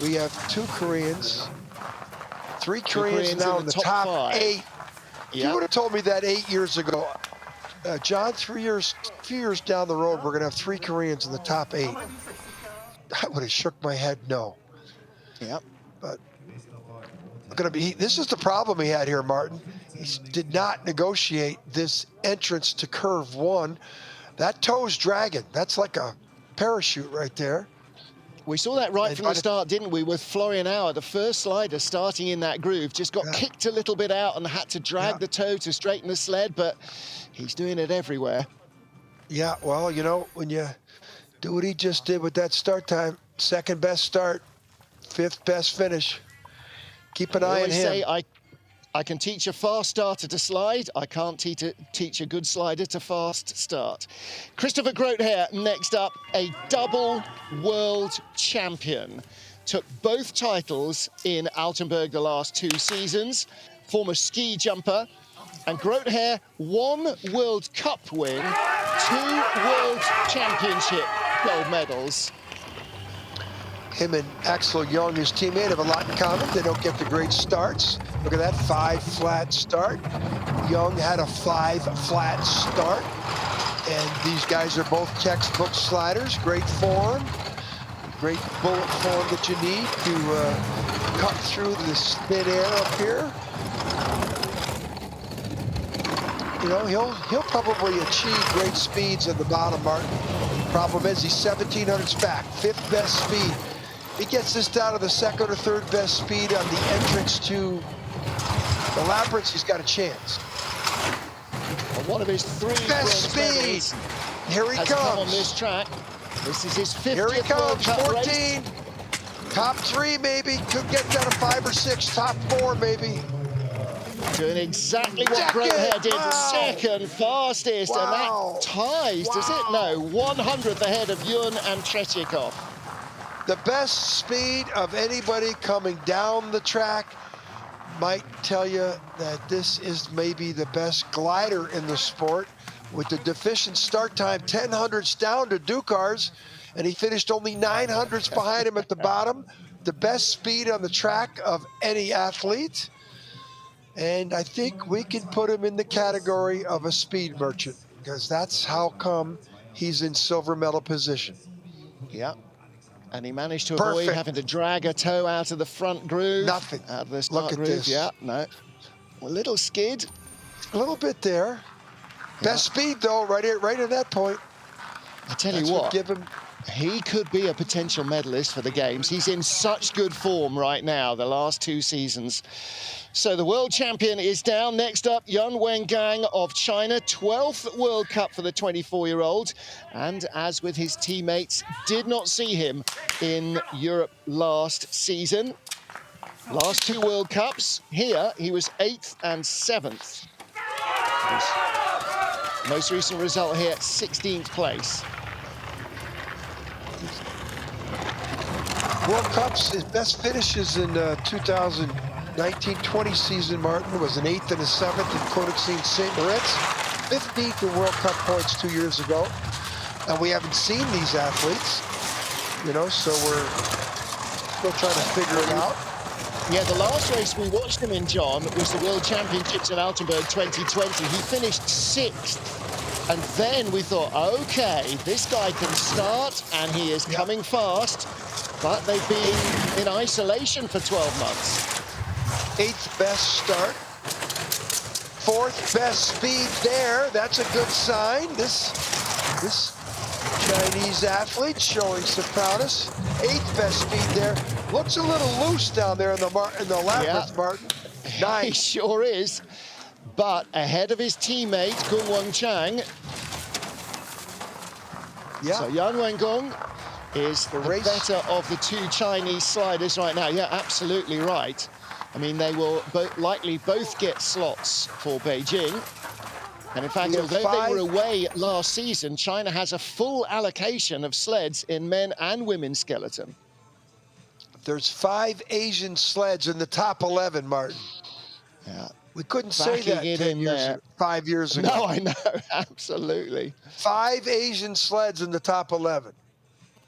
Speaker 2: We have 2 Koreans, 3 Koreans now in the top 8. You would have told me that 8 years ago. John, a few years down the road, we're going to have 3 Koreans in the top 8. I would have shook my head no.
Speaker 1: Yep.
Speaker 2: But this is the problem he had here, Martin. He did not negotiate this entrance to curve 1. That toe's dragging. That's like a parachute right there.
Speaker 1: We saw that right from the start, didn't we, with Florian Auer, the first slider starting in that groove, just got kicked a little bit out and had to drag the toe to straighten the sled, but he's doing it everywhere. Yeah,
Speaker 2: well, you know, when you do what he just did with that start time, 2nd best start, 5th best finish. Keep an eye on him.
Speaker 1: Say, I can teach a fast starter to slide. I can't teach a good slider to fast start. Christopher Grote here, next up, a double world champion. Took both titles in Altenburg the last 2 seasons. Former ski jumper. And Grote here, 1 World Cup win, 2 World Championship gold medals.
Speaker 2: Him and Axel Young, his teammate, have a lot in common. They don't get the great starts. Look at that 5 flat start. Young had a 5 flat start. And these guys are both textbook sliders. Great form, great bullet form that you need to cut through this thin air up here. You know, he'll probably achieve great speeds at the bottom, Martin. Problem is, he's 1,700s back, 5th best speed. He gets this down to the 2nd or 3rd best speed on the entrance to the labyrinth, he's got a chance.
Speaker 1: One of his 3
Speaker 2: best speed. Here he
Speaker 1: comes on this track. This is his 50th
Speaker 2: Here he comes,
Speaker 1: World Cup
Speaker 2: 14.
Speaker 1: Race.
Speaker 2: Top 3 maybe, could get down to 5 or 6, top 4 maybe.
Speaker 1: Doing exactly what Grote did,
Speaker 2: wow.
Speaker 1: 2nd fastest,
Speaker 2: wow.
Speaker 1: and that ties,
Speaker 2: wow.
Speaker 1: does it? No, 100th ahead of Yun and Tretiakov.
Speaker 2: The best speed of anybody coming down the track might tell you that this is maybe the best glider in the sport. With the deficient start time, 1000ths down to Dukurs, and he finished only 900ths behind him at the bottom. The best speed on the track of any athlete. And I think we can put him in the category of a speed merchant, because that's how come he's in silver medal position.
Speaker 1: Yeah. And he managed to avoid having to drag a toe out of the front groove.
Speaker 2: Nothing.
Speaker 1: Out of the start
Speaker 2: Look at
Speaker 1: groove.
Speaker 2: this.
Speaker 1: Yeah, no. A little skid.
Speaker 2: A little bit there. Best speed, though, right at that point.
Speaker 1: I tell you what,
Speaker 2: give him...
Speaker 1: he could be a potential medalist for the Games. He's in such good form right now, the last 2 seasons. So the world champion is down. Next up, Yan Wengang of China, 12th World Cup for the 24-year-old. And as with his teammates, did not see him in Europe last season. Last 2 World Cups, here he was 8th and 7th. His most recent result here, 16th place.
Speaker 2: World Cups, his best finishes in 2019-20 season, Martin, was an 8th and a 7th in Königstein St. Moritz, 15th in World Cup points 2 years ago. And we haven't seen these athletes, you know, so we're still trying to figure it out.
Speaker 1: Yeah, the last race we watched him in, John, was the World Championships in Altenburg 2020. He finished 6th. And then we thought, okay, this guy can start and he is coming fast. But they've been in isolation for 12 months.
Speaker 2: 8th best start. 4th best speed there. That's a good sign. This Chinese athlete showing some prowess. 8th best speed there. Looks a little loose down there in the labyrinth, Martin. 9th.
Speaker 1: He sure is. But ahead of his teammate, Gung Wengchang.
Speaker 2: Yeah.
Speaker 1: So Yan Wengang is the better of the 2 Chinese sliders right now. Yeah, absolutely right. I mean, they will likely both get slots for Beijing. And in fact, although they were away last season, China has a full allocation of sleds in men and women's skeleton.
Speaker 2: There's 5 Asian sleds in the top 11, Martin.
Speaker 1: Yeah.
Speaker 2: We couldn't say that 5 years ago.
Speaker 1: No, I know, absolutely.
Speaker 2: 5 Asian sleds in the top 11.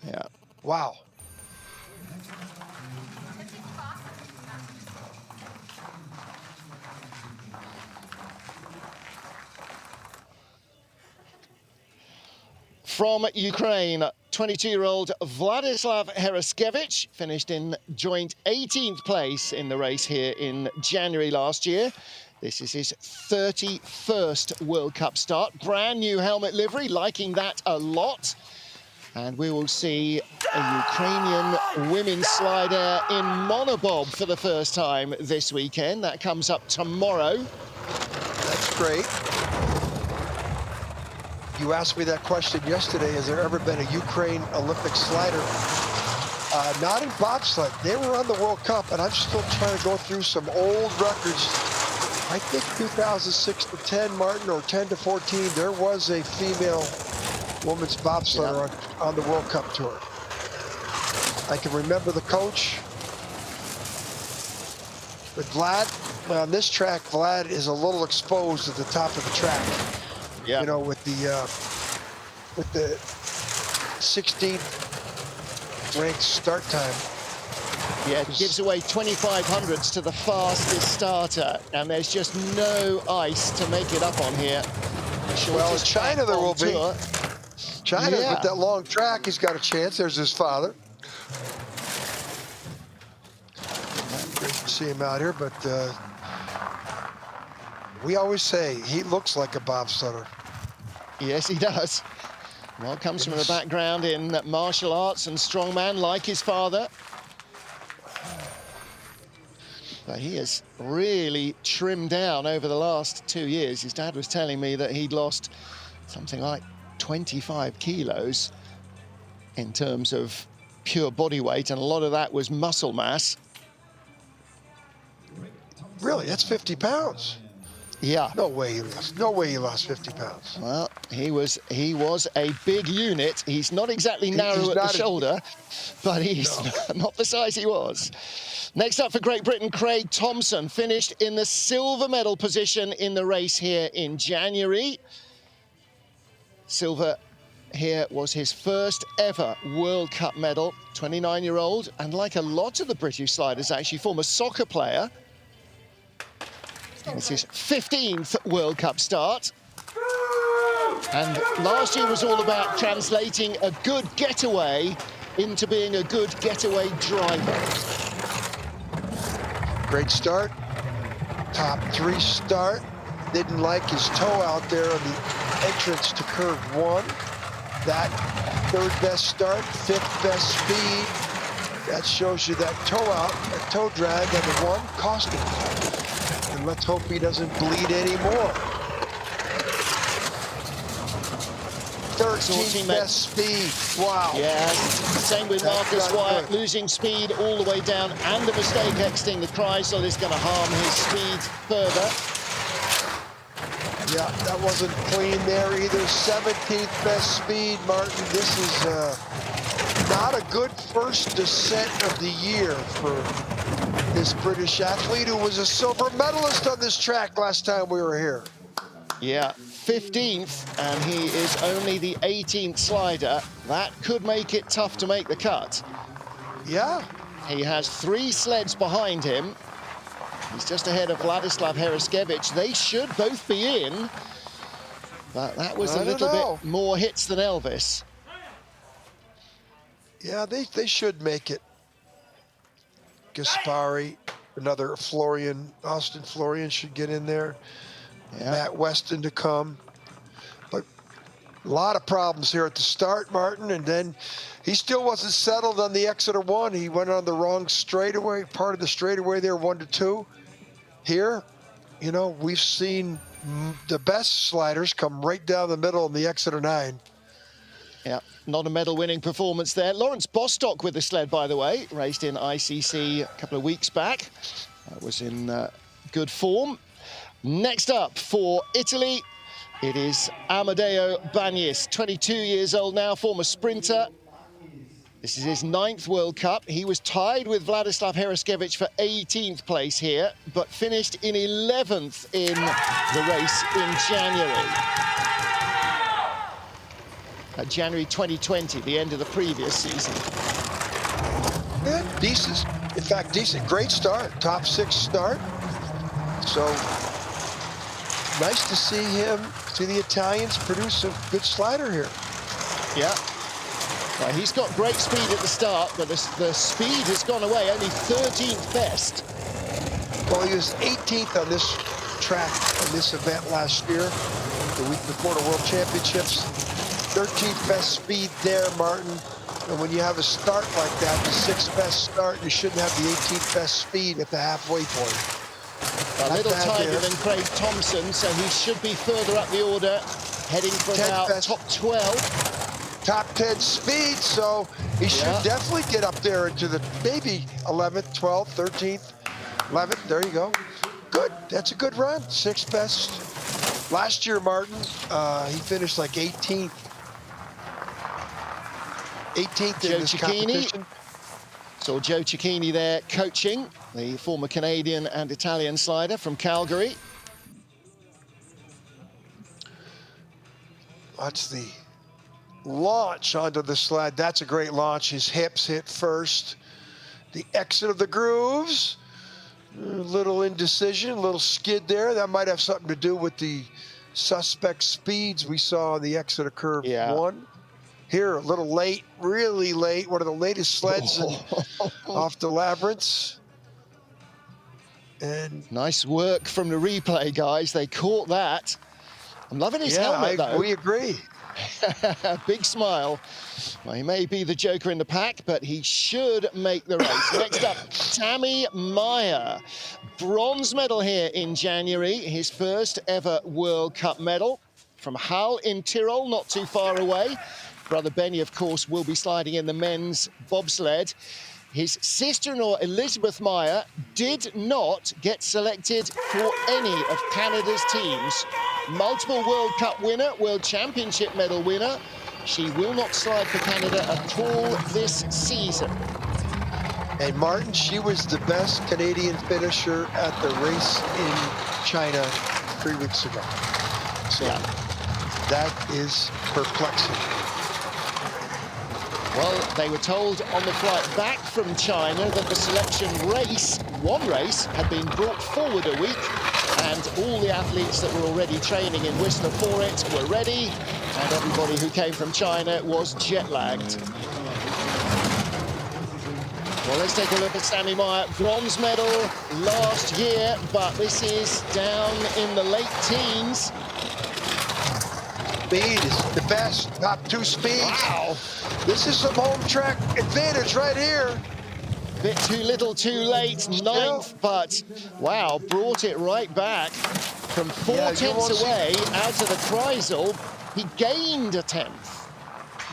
Speaker 1: Yeah.
Speaker 2: Wow.
Speaker 1: From Ukraine, 22-year-old Vladislav Heraskevich finished in joint 18th place in the race here in January last year. This is his 31st World Cup start. Brand new helmet livery, liking that a lot. And we will see a Ukrainian women's slider in Monobob for the first time this weekend. That comes up tomorrow.
Speaker 2: That's great. You asked me that question yesterday. Has there ever been a Ukraine Olympic slider? Not in bobsled. They were on the World Cup, and I'm still trying to go through some old records. I think 2006 to 10, Martin, or 10 to 14, there was a female women's bobsledder on the World Cup tour. I can remember the coach. But Vlad, on this track, Vlad is a little exposed at the top of the track.
Speaker 1: Yeah.
Speaker 2: You know, with the 16th ranked start time.
Speaker 1: Yeah, it gives away 2500ths to the fastest starter, and there's just no ice to make it up on here.
Speaker 2: Well, in China there will be. China, with that long track, he's got a chance. There's his father. Great to see him out here, but we always say he looks like a bobsledder.
Speaker 1: Yes, he does. Well, comes from a background in martial arts and strongman like his father. But he has really trimmed down over the last 2 years. His dad was telling me that he'd lost something like 25 kilos in terms of pure body weight, and a lot of that was muscle mass.
Speaker 2: Really, that's 50 pounds.
Speaker 1: Yeah.
Speaker 2: No way he lost 50 pounds.
Speaker 1: Well, he was a big unit. He's not exactly narrow at the shoulder, but he's not the size he was. Next up for Great Britain, Craig Thompson finished in the silver medal position in the race here in January. Silver here was his first ever World Cup medal. 29-year-old, and like a lot of the British sliders, actually former soccer player. It's his 15th World Cup start. And last year was all about translating a good getaway into being a good getaway driver.
Speaker 2: Great start. Top 3 start. Didn't like his toe out there on the entrance to curve 1. That 3rd best start, 5th best speed. That shows you that toe out, that toe drag on the 1 cost him. And let's hope he doesn't bleed anymore. 13th best speed. Wow.
Speaker 1: Yeah, same with Marcus Wyatt, losing speed all the way down, and a mistake exiting the Chrysler is going to harm his speed further.
Speaker 2: Yeah, that wasn't clean there either. 17th best speed, Martin. This is not a good first descent of the year for this British athlete who was a silver medalist on this track last time we were here.
Speaker 1: Yeah, 15th, and he is only the 18th slider. That could make it tough to make the cut.
Speaker 2: Yeah.
Speaker 1: He has 3 sleds behind him. He's just ahead of Vladislav Heraskevich. They should both be in, but that was a little bit more hits than Elvis.
Speaker 2: Yeah, they should make it. Gaspari, another Austin Florian should get in there. Yeah. Matt Weston to come. But a lot of problems here at the start, Martin, and then he still wasn't settled on the Exeter 1. He went on the wrong straightaway, part of the straightaway there, 1 to 2. Here, you know, we've seen the best sliders come right down the middle in the Exeter 9.
Speaker 1: Yeah, not a medal-winning performance there. Lawrence Bostock with the sled, by the way, raced in ICC a couple of weeks back. Was in good form. Next up for Italy, it is Amadeo Bagnis, 22 years old now, former sprinter. This is his 9th World Cup. He was tied with Vladislav Heraskevich for 18th place here, but finished in 11th in the race in January. January 2020, the end of the previous season.
Speaker 2: Yeah, decent. In fact, decent. Great start. Top 6 start. So nice to see the Italians produce a good slider here.
Speaker 1: Yeah. Well, he's got great speed at the start, but the speed has gone away. Only 13th best.
Speaker 2: Well, he was 18th on this track, on this event last year, the week before the World Championships. 13th best speed there, Martin. And when you have a start like that, the 6th best start, you shouldn't have the 18th best speed at the halfway point.
Speaker 1: A little tighter than Craig Thompson, so he should be further up the order, heading for about top 12.
Speaker 2: Top 10 speed, so he should definitely get up there into the maybe 11th, 12th, 13th, 11th. There you go. Good. That's a good run. 6th best. Last year, Martin, he finished like 18th. 18th in this competition.
Speaker 1: Saw Joe Cicchini there coaching, the former Canadian and Italian slider from Calgary.
Speaker 2: Watch the launch onto the sled. That's a great launch. His hips hit first. The exit of the grooves. A little indecision, a little skid there. That might have something to do with the suspect speeds we saw on the exit of curve 1. Here, a little late, really late. One of the latest sleds off the Labyrinths. And
Speaker 1: nice work from the replay, guys. They caught that. I'm loving his helmet, though.
Speaker 2: We agree.
Speaker 1: Big smile. Well, he may be the joker in the pack, but he should make the race. Next up, Sami Meyer. Bronze medal here in January, his first ever World Cup medal from Hall in Tyrol, not too far away. Brother Benny, of course, will be sliding in the men's bobsled. His sister-in-law, Elizabeth Meyer, did not get selected for any of Canada's teams. Multiple World Cup winner, World Championship medal winner. She will not slide for Canada at all this season.
Speaker 2: And Martin, she was the best Canadian finisher at the race in China 3 weeks ago. So that is perplexing.
Speaker 1: Well, they were told on the flight back from China that the selection race, one race, had been brought forward a week, and all the athletes that were already training in Whistler for it were ready, and everybody who came from China was jet-lagged. Well, let's take a look at Sami Meyer. Bronze medal last year, but this is down in the late teens.
Speaker 2: Speed is the best, top 2 speeds.
Speaker 1: Wow.
Speaker 2: This is some home track advantage right here.
Speaker 1: Bit too little, too late, ninth, but wow, brought it right back from 4 tenths away out of the Kreisel. He gained a 10th.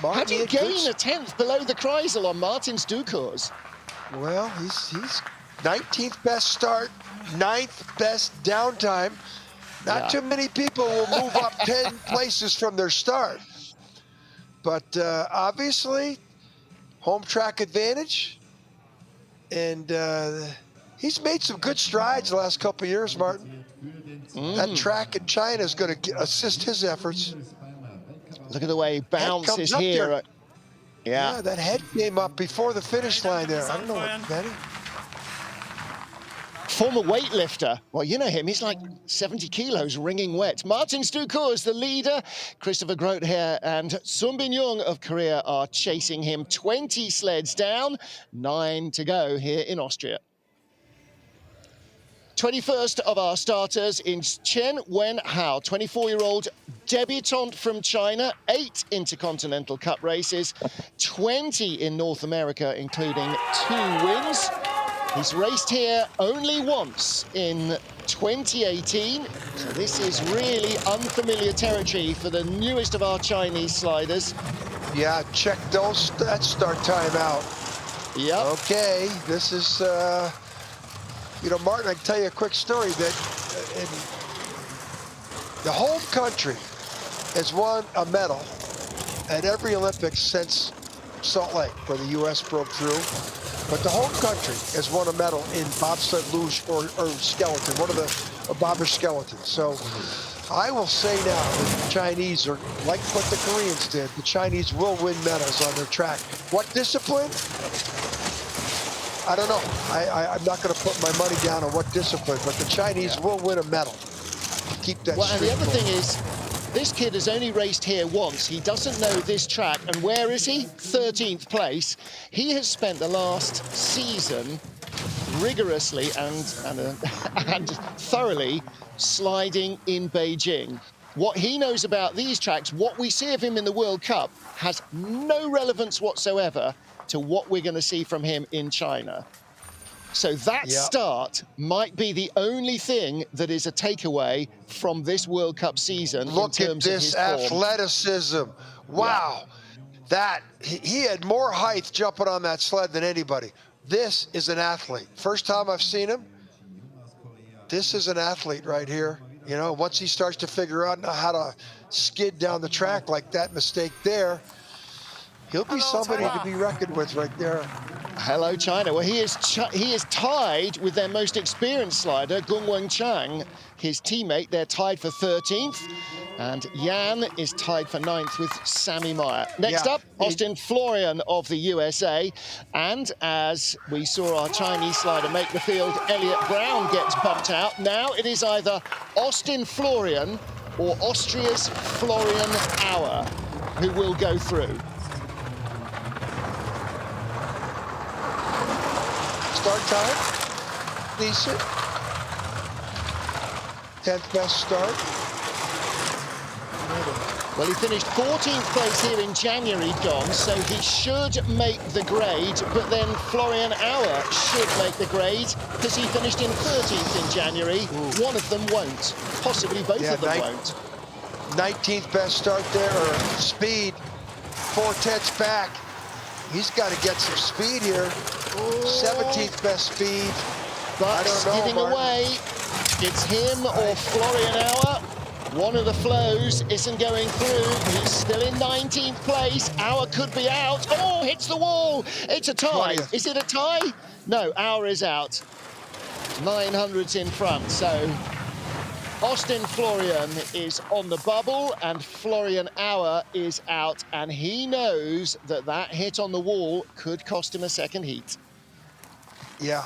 Speaker 1: How do you gain a 10th below the Kreisel on Martin's Dukurs?
Speaker 2: Well, he's 19th best start, 9th best downtime. Not too many people will move up 10 places from their start. But obviously, home track advantage. And he's made some good strides the last couple of years, Martin. That track in China is going to assist his efforts.
Speaker 1: Look at the way he bounces here.
Speaker 2: Yeah, that head came up before the finish line there. I don't know what, Benny.
Speaker 1: Former weightlifter. Well, you know him. He's like 70 kilos, wringing wet. Martin Dukurs, the leader. Christopher Grote here and Sungbin of Korea are chasing him. 20 sleds down, 9 to go here in Austria. 21st of our starters in Chen Wenhao, 24-year-old debutante from China, 8 Intercontinental Cup races, 20 in North America, including 2 wins. He's raced here only once in 2018, so this is really unfamiliar territory for the newest of our Chinese sliders.
Speaker 2: Yeah, check that start time out.
Speaker 1: Yep.
Speaker 2: Okay, this is, you know, Martin, I can tell you a quick story that in the whole country has won a medal at every Olympics since Salt Lake, where the U.S. broke through. But the whole country has won a medal in bobsled luge or skeleton, one of the bobber skeletons. So I will say now that the Chinese are like what the Koreans did. The Chinese will win medals on their track. What discipline? I don't know. I'm not going to put my money down on what discipline, but the Chinese will win a medal. Keep that
Speaker 1: Well, and the other
Speaker 2: going.
Speaker 1: thing is, this kid has only raced here once. He doesn't know this track. And where is he? 13th place. He has spent the last season rigorously and thoroughly sliding in Beijing. What he knows about these tracks, what we see of him in the World Cup, has no relevance whatsoever to what we're going to see from him in China. So that start might be the only thing that is a takeaway from this World Cup season.
Speaker 2: Look at this athleticism. Wow. That he had more height jumping on that sled than anybody. This is an athlete. First time I've seen him. This is an athlete right here. You know, once he starts to figure out how to skid down the track like that mistake there, he'll be somebody to be reckoned with right there.
Speaker 1: Hello, China. Well, he is tied with their most experienced slider, Gung Wenchang, his teammate. They're tied for 13th. And Yan is tied for 9th with Sami Meyer. Next up, Austin Florian of the USA. And as we saw our Chinese slider make the field, Elliot Brown gets bumped out. Now it is either Austin Florian or Austria's Florian Auer who will go through.
Speaker 2: Start time, decent. 10th best start.
Speaker 1: Well, he finished 14th place here in January, John, so he should make the grade, but then Florian Auer should make the grade because he finished in 13th in January. Ooh. One of them won't. Possibly both of them won't.
Speaker 2: 19th best start there, or speed. 4/10 back. He's got to get some speed here. Ooh. 17th best speed.
Speaker 1: But skidding away. It's him or Florian Auer. One of the flows isn't going through. He's still in 19th place. Auer could be out. Oh, hits the wall. It's a tie.
Speaker 2: 20th.
Speaker 1: Is it a tie? No, Auer is out. 900's in front. So Austin Florian is on the bubble and Florian Auer is out. And he knows that that hit on the wall could cost him a second heat.
Speaker 2: Yeah.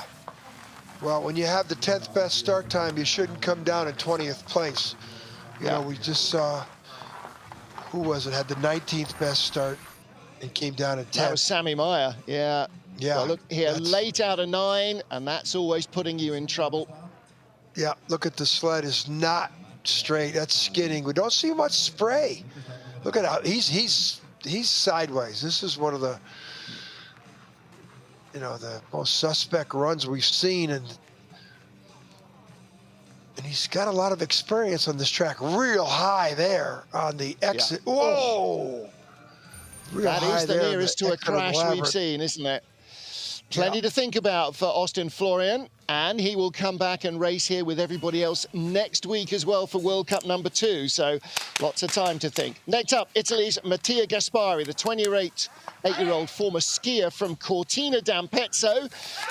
Speaker 2: Well, when you have the 10th best start time, you shouldn't come down in 20th place. You know, we just saw, who was it, had the 19th best start and came down at 10th.
Speaker 1: That was Sammy Meyer, yeah.
Speaker 2: Yeah.
Speaker 1: Well, look here, late out of 9, and that's always putting you in trouble.
Speaker 2: Yeah, look at the sled is not straight. That's skidding. We don't see much spray. Look at how he's sideways. This is one of the, you know, the most suspect runs we've seen, and he's got a lot of experience on this track. Real high there on the exit. Yeah. Whoa!
Speaker 1: That is the nearest to a crash we've seen, isn't it? Plenty to think about for Austin Florian, and he will come back and race here with everybody else next week as well for World Cup #2, so lots of time to think. Next up, Italy's Mattia Gaspari, the 28-year-old former skier from Cortina d'Ampezzo,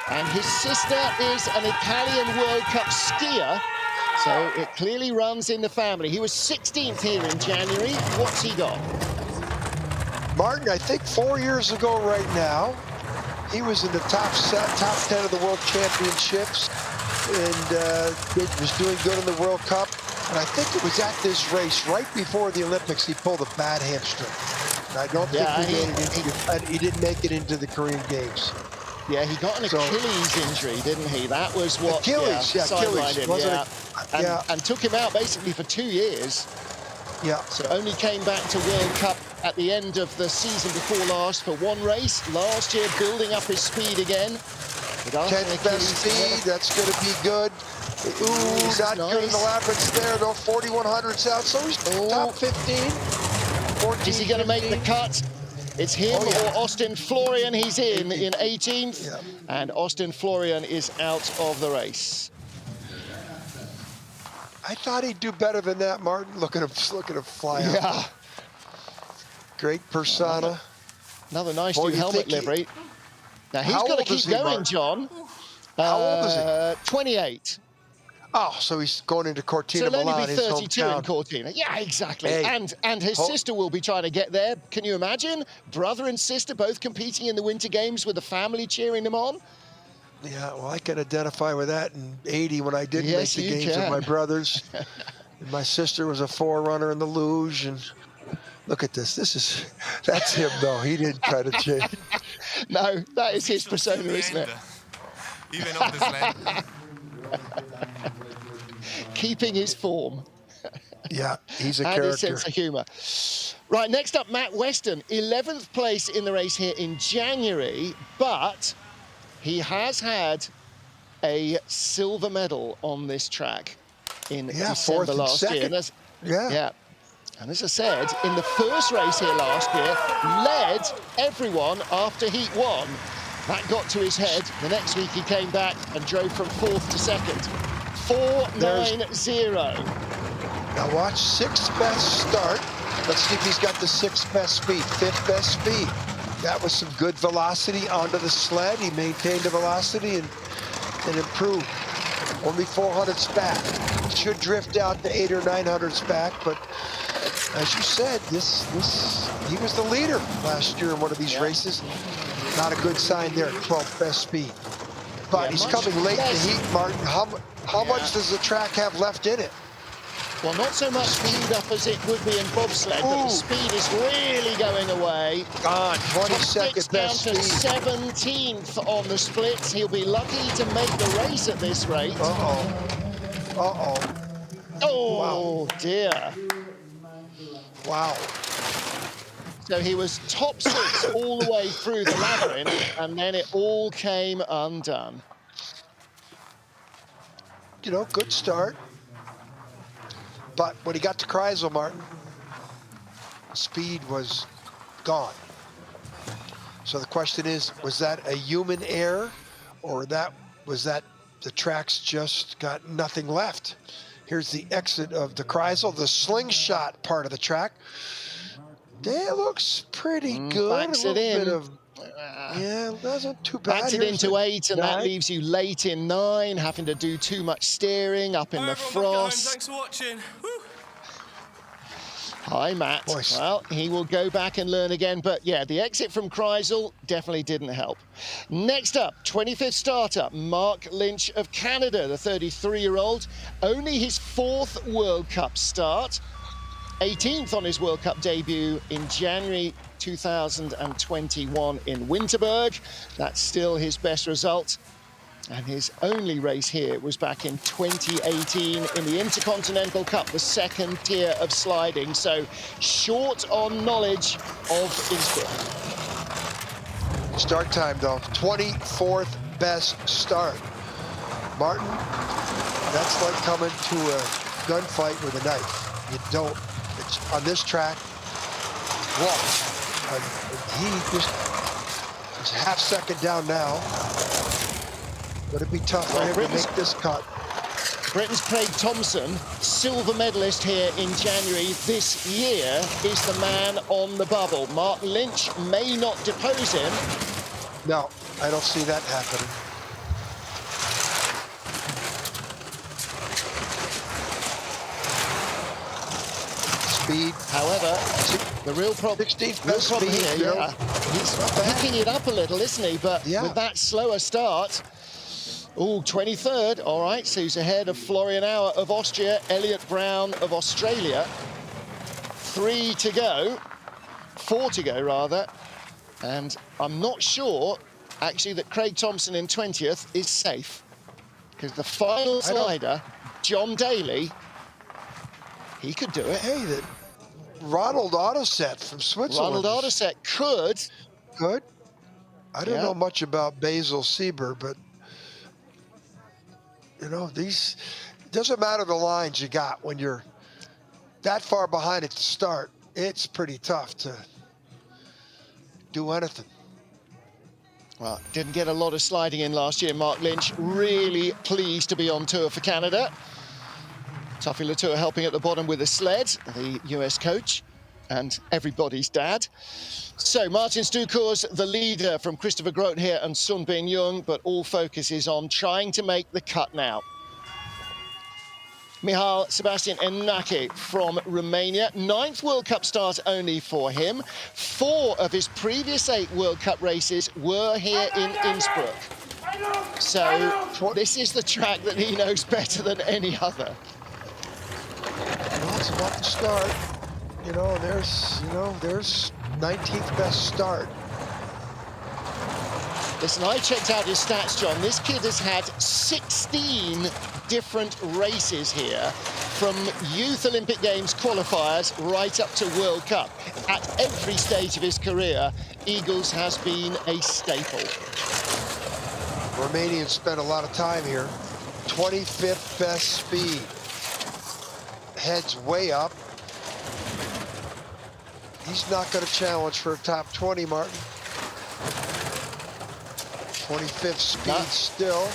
Speaker 1: and his sister is an Italian World Cup skier, so it clearly runs in the family. He was 16th here in January. What's he got?
Speaker 2: Martin, I think 4 years ago right now, he was in the top 10 of the World Championships and was doing good in the World Cup. And I think it was at this race, right before the Olympics, he pulled a bad hamstring. And I don't think he didn't make it into the Korean Games.
Speaker 1: Yeah, he got an Achilles injury, didn't he? That was what
Speaker 2: Achilles,
Speaker 1: sidelined him,
Speaker 2: Achilles.
Speaker 1: And took him out basically for 2 years.
Speaker 2: Yeah.
Speaker 1: So only came back to World Cup at the end of the season before last for one race. Last year, building up his speed again.
Speaker 2: 10th best speed, that's going to be good. Ooh, not good in the labyrinth there, though. 4,100's out, so he's top 15. 14,
Speaker 1: is he going to make the cut? It's him or Austin Florian. He's in 18th, and Austin Florian is out of the race.
Speaker 2: I thought he'd do better than that, Martin. Look at him fly out.
Speaker 1: Yeah.
Speaker 2: Great persona.
Speaker 1: Another nice new helmet livery. Now he's got to keep going, John.
Speaker 2: How old is he?
Speaker 1: 28.
Speaker 2: Oh, so he's going into Cortina
Speaker 1: Milan. So he'll
Speaker 2: only
Speaker 1: be 32 in Cortina. Yeah, exactly. Hey. And his sister will be trying to get there. Can you imagine? Brother and sister both competing in the Winter Games with the family cheering them on.
Speaker 2: Yeah, well, I can identify with that in '80 when I didn't make the games with my brothers. And my sister was a forerunner in the luge, and look at this. That's him, though. He didn't try to change.
Speaker 1: No, that is his persona, isn't it?
Speaker 3: Even off the sled.
Speaker 1: Keeping his form.
Speaker 2: Yeah, he's a
Speaker 1: character. And his
Speaker 2: character.
Speaker 1: sense of humor. Right, next up, Matt Weston, 11th place in the race here in January, but he has had a silver medal on this track in December last year. And and as I said, in the first race here last year, led everyone after Heat 1. That got to his head. The next week he came back and drove from 4th to 2nd. 4.90.
Speaker 2: Now watch, 6th best start. Let's see if he's got the 6th best speed, 5th best speed. That was some good velocity onto the sled. He maintained the velocity and improved. Only 400s back. Should drift out to 800 or 900s back, but as you said, he was the leader last year in one of these races. Not a good sign there, 12th best speed. But he's coming late in the heat, Martin. How much does the track have left in it?
Speaker 1: Well, not so much speed up as it would be in bobsled, but the speed is really going away.
Speaker 2: Gone, 22nd best
Speaker 1: down to
Speaker 2: speed.
Speaker 1: 17th on the splits. He'll be lucky to make the race at this rate. Oh, dear.
Speaker 2: Wow.
Speaker 1: So he was top 6 all the way through the labyrinth, and then it all came undone.
Speaker 2: You know, good start. But when he got to Kreisel, Martin, speed was gone. So the question is, was that a human error, or was that the tracks just got nothing left? Here's the exit of the Kreisel, the slingshot part of the track. It looks pretty good.
Speaker 1: Backs it in.
Speaker 2: Yeah, it wasn't too bad.
Speaker 1: Backed it into 8, and that leaves you late in 9, having to do too much steering up in the frost.
Speaker 3: Thanks for watching. Woo.
Speaker 1: Hi, Matt.
Speaker 2: Boys.
Speaker 1: Well, he will go back and learn again. But, yeah, the exit from Kreisel definitely didn't help. Next up, 25th starter, Mark Lynch of Canada, the 33-year-old. Only his 4th World Cup start. 18th on his World Cup debut in January 2021 in Winterberg. That's still his best result. And his only race here was back in 2018 in the Intercontinental Cup, the 2nd tier of sliding. So short on knowledge of Innsbruck.
Speaker 2: Start time, though, 24th best start. Martin, that's like coming to a gunfight with a knife. You don't, it's on this track, walk. He just is half second down now. But it'd be tough for him to make this cut.
Speaker 1: Britain's Craig Thompson, silver medalist here in January this year, is the man on the bubble. Mark Lynch may not depose him.
Speaker 2: No, I don't see that happening. Speed.
Speaker 1: However, the real problem
Speaker 2: 16th best speed
Speaker 1: here, yeah, he's picking it up a little, isn't he? But with that slower start, oh, 23rd, all right, so he's ahead of Florian Auer of Austria, Elliot Brown of Australia. 4 to go, rather. And I'm not sure, actually, that Craig Thompson in 20th is safe. Because the final slider, John Daly, he could do it.
Speaker 2: Hey, the Ronald Autoset from Switzerland.
Speaker 1: Ronald Autoset could.
Speaker 2: Good. I don't know much about Basil Sieber, but you know, these, it doesn't matter the lines you got when you're that far behind at the start. It's pretty tough to do anything.
Speaker 1: Well, didn't get a lot of sliding in last year. Mark Lynch really pleased to be on tour for Canada. Tuffy Latour helping at the bottom with a sled, the US coach, and everybody's dad. So Martin Dukurs, the leader from Christopher Grote here and Sungbin Jung, but all focus is on trying to make the cut now. Mihail Sebastian Enake from Romania, 9th World Cup start only for him. 4 of his previous 8 World Cup races were here in Innsbruck. So this is the track that he knows better than any other.
Speaker 2: Well, it's about to start. You know, there's 19th best start.
Speaker 1: Listen, I checked out his stats, John. This kid has had 16 different races here, from Youth Olympic Games qualifiers right up to World Cup. At every stage of his career, Eagles has been a staple.
Speaker 2: Romanians spent a lot of time here. 25th best speed. Heads way up. He's not going to challenge for a top 20, Martin. 25th speed still.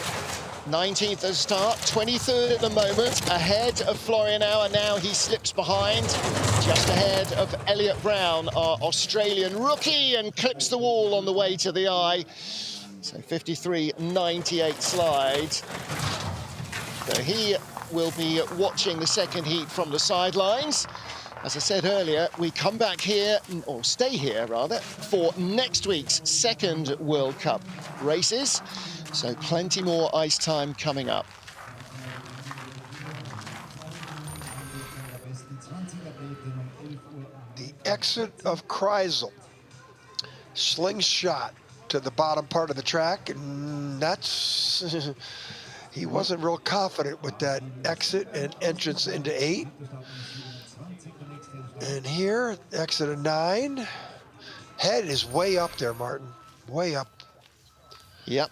Speaker 1: 19th at start, 23rd at the moment, ahead of Florian Auer. Now he slips behind, just ahead of Elliot Brown, our Australian rookie, and clips the wall on the way to the eye. So 53.98 slide. So he will be watching the second heat from the sidelines. As I said earlier, we come back here, or stay here rather, for next week's 2nd World Cup races. So plenty more ice time coming up.
Speaker 2: The exit of Kreisel. Slingshot to the bottom part of the track, and that's he wasn't real confident with that exit and entrance into 8. And here, exit of 9. Head is way up there, Martin, way up.
Speaker 1: Yep.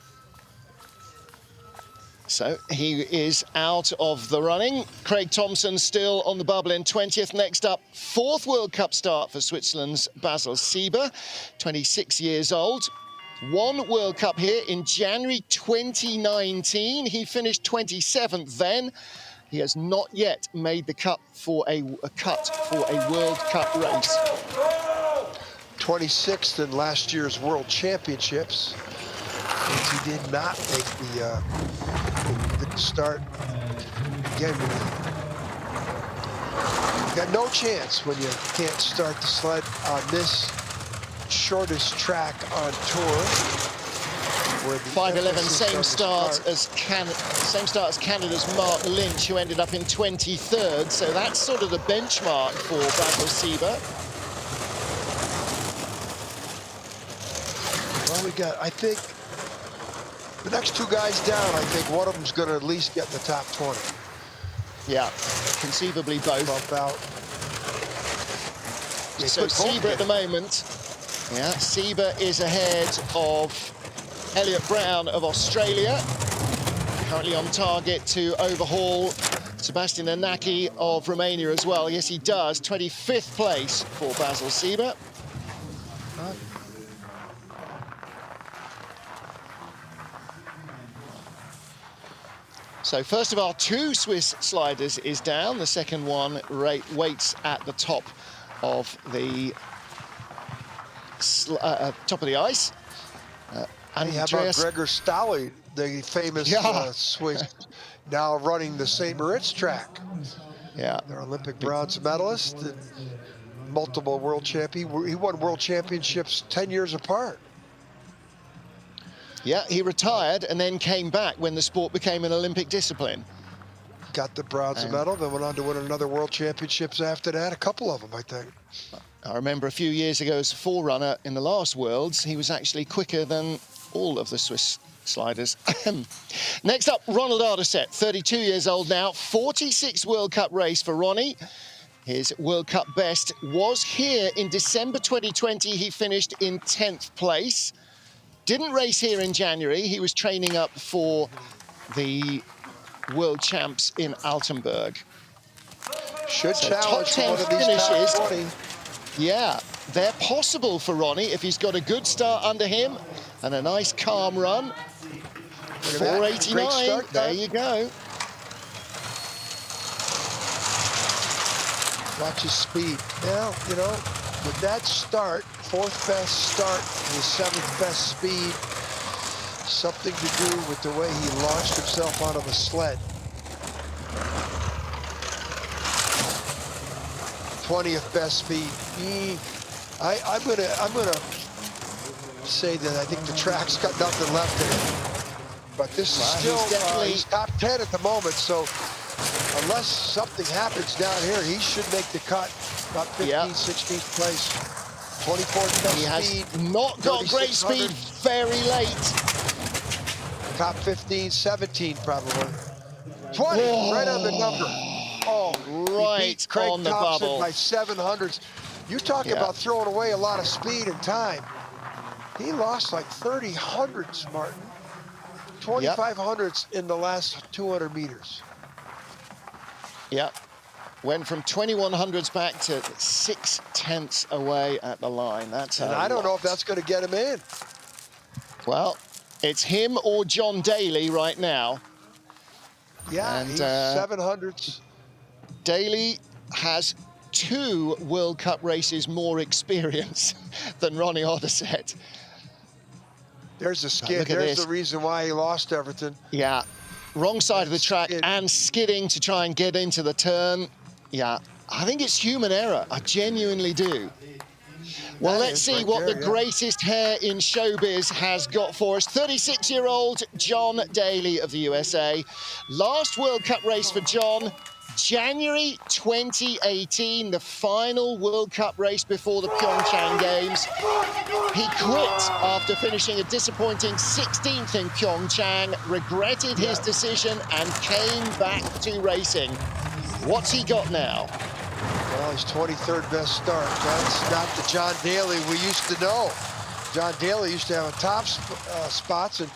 Speaker 1: So he is out of the running. Craig Thompson still on the bubble in 20th. Next up, 4th World Cup start for Switzerland's Bobsleigh, 26 years old. Won World Cup here in January 2019. He finished 27th then. He has not yet made the cut for a World Cup race.
Speaker 2: 26th in last year's World Championships. He did not make the start. Again, you got no chance when you can't start the sled on this shortest track on tour.
Speaker 1: 5:11, same start as Canada's Mark Lynch, who ended up in 23rd. So that's sort of the benchmark for Bobsleigh.
Speaker 2: Well, we got, I think, the next 2 guys down, I think one of them's going to at least get in the top 20.
Speaker 1: Yeah, conceivably both.
Speaker 2: Bump out.
Speaker 1: So Sieber at the moment, yeah, Sieber is ahead of Elliot Brown of Australia, currently on target to overhaul Sebastian Anaki of Romania as well. Yes, he does. 25th place for Bobsleigh. So first of our 2 Swiss sliders is down. The second one waits at the top of the ice.
Speaker 2: Hey, how about Gregor Stahli, the famous Swiss, now running the St. Moritz track?
Speaker 1: Yeah,
Speaker 2: their Olympic bronze medalist, and multiple world champion. He won world championships 10 years apart.
Speaker 1: Yeah, he retired and then came back when the sport became an Olympic discipline.
Speaker 2: Got the bronze medal, then went on to win another world championships after that, a couple of them, I think.
Speaker 1: I remember a few years ago as a forerunner in the last Worlds, he was actually quicker than all of the Swiss sliders. Next up, Ronald Arderset, 32 years old now, 46th World Cup race for Ronnie. His World Cup best was here in December 2020. He finished in 10th place. Didn't race here in January. He was training up for the World Champs in Altenburg.
Speaker 2: Should
Speaker 1: so
Speaker 2: challenge
Speaker 1: top 10
Speaker 2: one of these
Speaker 1: finishes.
Speaker 2: top 20.
Speaker 1: Yeah, they're possible for Ronnie if he's got a good start under him and a nice calm run. 489, there you go.
Speaker 2: Watch his speed. Now, you know, with that start, 4th best start, his 7th best speed, something to do with the way he launched himself onto the sled. 20th best speed. I'm gonna say that I think the track's got nothing left in it. But this is still he's top 10 at the moment, so unless something happens down here, he should make the cut. About 15th, 16th place. 24th best
Speaker 1: he has
Speaker 2: speed.
Speaker 1: Not got great speed very late.
Speaker 2: Top 15, 17 probably. 20, right on the number. Oh,
Speaker 1: right
Speaker 2: Craig
Speaker 1: on the
Speaker 2: Thompson
Speaker 1: bubble
Speaker 2: by 700s. You talk about throwing away a lot of speed and time. He lost like 30 hundredths, Martin. 25 hundredths in the last 200 meters.
Speaker 1: Yep. Went from 21 hundredths back to 6/10 away at the line. That's
Speaker 2: and I don't know if that's going to get him in.
Speaker 1: Well, it's him or John Daly right now.
Speaker 2: Yeah, and he's 700s.
Speaker 1: Daly has 2 World Cup races more experience than Ronnie Arderset.
Speaker 2: There's a skid. There's the reason why he lost everything.
Speaker 1: Yeah, wrong side of the track and skidding to try and get into the turn. Yeah, I think it's human error. I genuinely do. Well, let's see what the greatest hair in showbiz has got for us. 36-year-old John Daly of the USA. Last World Cup race for John, January 2018, the final World Cup race before the Pyeongchang Games. He quit after finishing a disappointing 16th in Pyeongchang, regretted his decision and came back to racing. What's he got now?
Speaker 2: Well, his 23rd best start. That's not the John Daly we used to know. John Daly used to have a top spots, and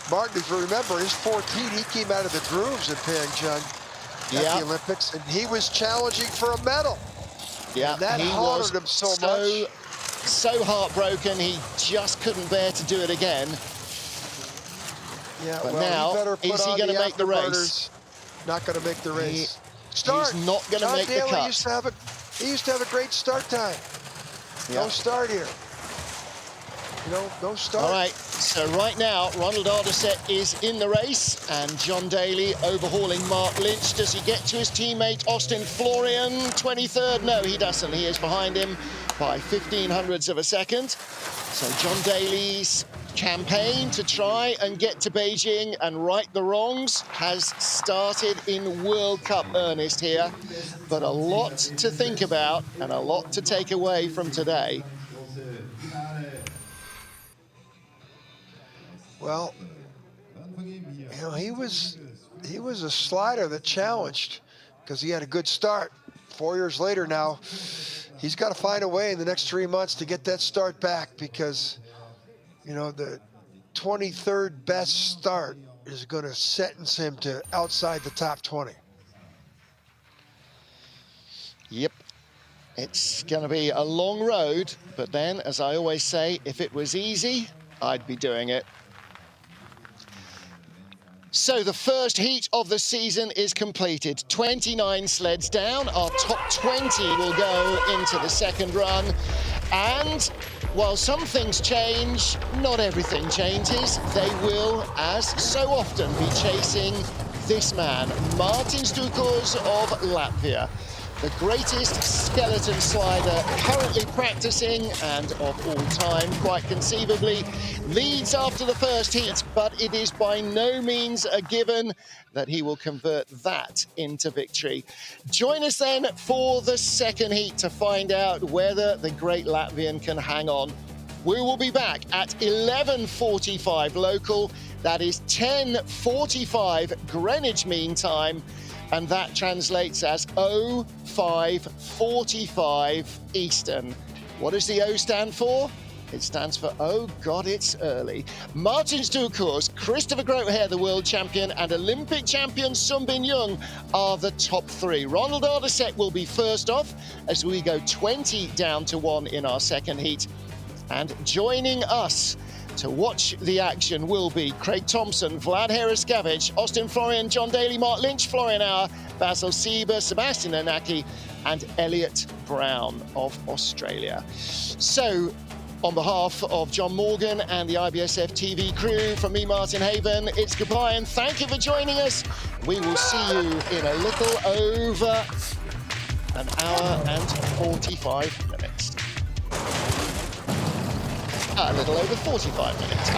Speaker 2: Martin, if you remember, his 14, he came out of the grooves in Pyeongchang at the Olympics, and he was challenging for a medal.
Speaker 1: Yeah,
Speaker 2: and that haunted him so much.
Speaker 1: So heartbroken, he just couldn't bear to do it again.
Speaker 2: Yeah,
Speaker 1: but
Speaker 2: well,
Speaker 1: now, is he going to make the race?
Speaker 2: Not going to make the race.
Speaker 1: He's not going to make the cut.
Speaker 2: He used to have a great start time. No start here. No start.
Speaker 1: All right, so right now, Ronald Arderset is in the race, and John Daly overhauling Mark Lynch. Does he get to his teammate, Austin Florian, 23rd? No, he doesn't. He is behind him by 1500ths of a second. So John Daly's campaign to try and get to Beijing and right the wrongs has started in World Cup earnest here. But a lot to think about and a lot to take away from today.
Speaker 2: Well, he was a slider that challenged because he had a good start. 4 years later now, he's got to find a way in the next 3 months to get that start back, because, the 23rd best start is going to sentence him to outside the top 20.
Speaker 1: Yep. It's going to be a long road, but then, as I always say, if it was easy, I'd be doing it. So the first heat of the season is completed. 29 sleds down. Our top 20 will go into the second run. And while some things change, not everything changes. They will, as so often, be chasing this man, Martins Dukurs of Latvia. The greatest skeleton slider currently practicing, and of all time, quite conceivably, leads after the first heat, but it is by no means a given that he will convert that into victory. Join us then for the second heat to find out whether the great Latvian can hang on. We will be back at 11:45 local, that is 10:45 Greenwich Mean Time, and that translates as 05:45 Eastern. What does the O stand for? It stands for, oh God, it's early. Martins Dukurs, Christopher Grote, the world champion, and Olympic champion Sungbin are the top three. Ronald Arderset will be first off as we go 20 down to 1 in our second heat. And joining us to watch the action will be Craig Thompson, Vlad Heraskavich, Austin Florian, John Daly, Mark Lynch, Florian Auer, Basil Sieber, Sebastian Anaki, and Elliot Brown of Australia. So, on behalf of John Morgan and the IBSF TV crew, from me, Martin Haven, it's goodbye and thank you for joining us. We will see you in a little over an hour and 45 minutes. A little over 45 minutes.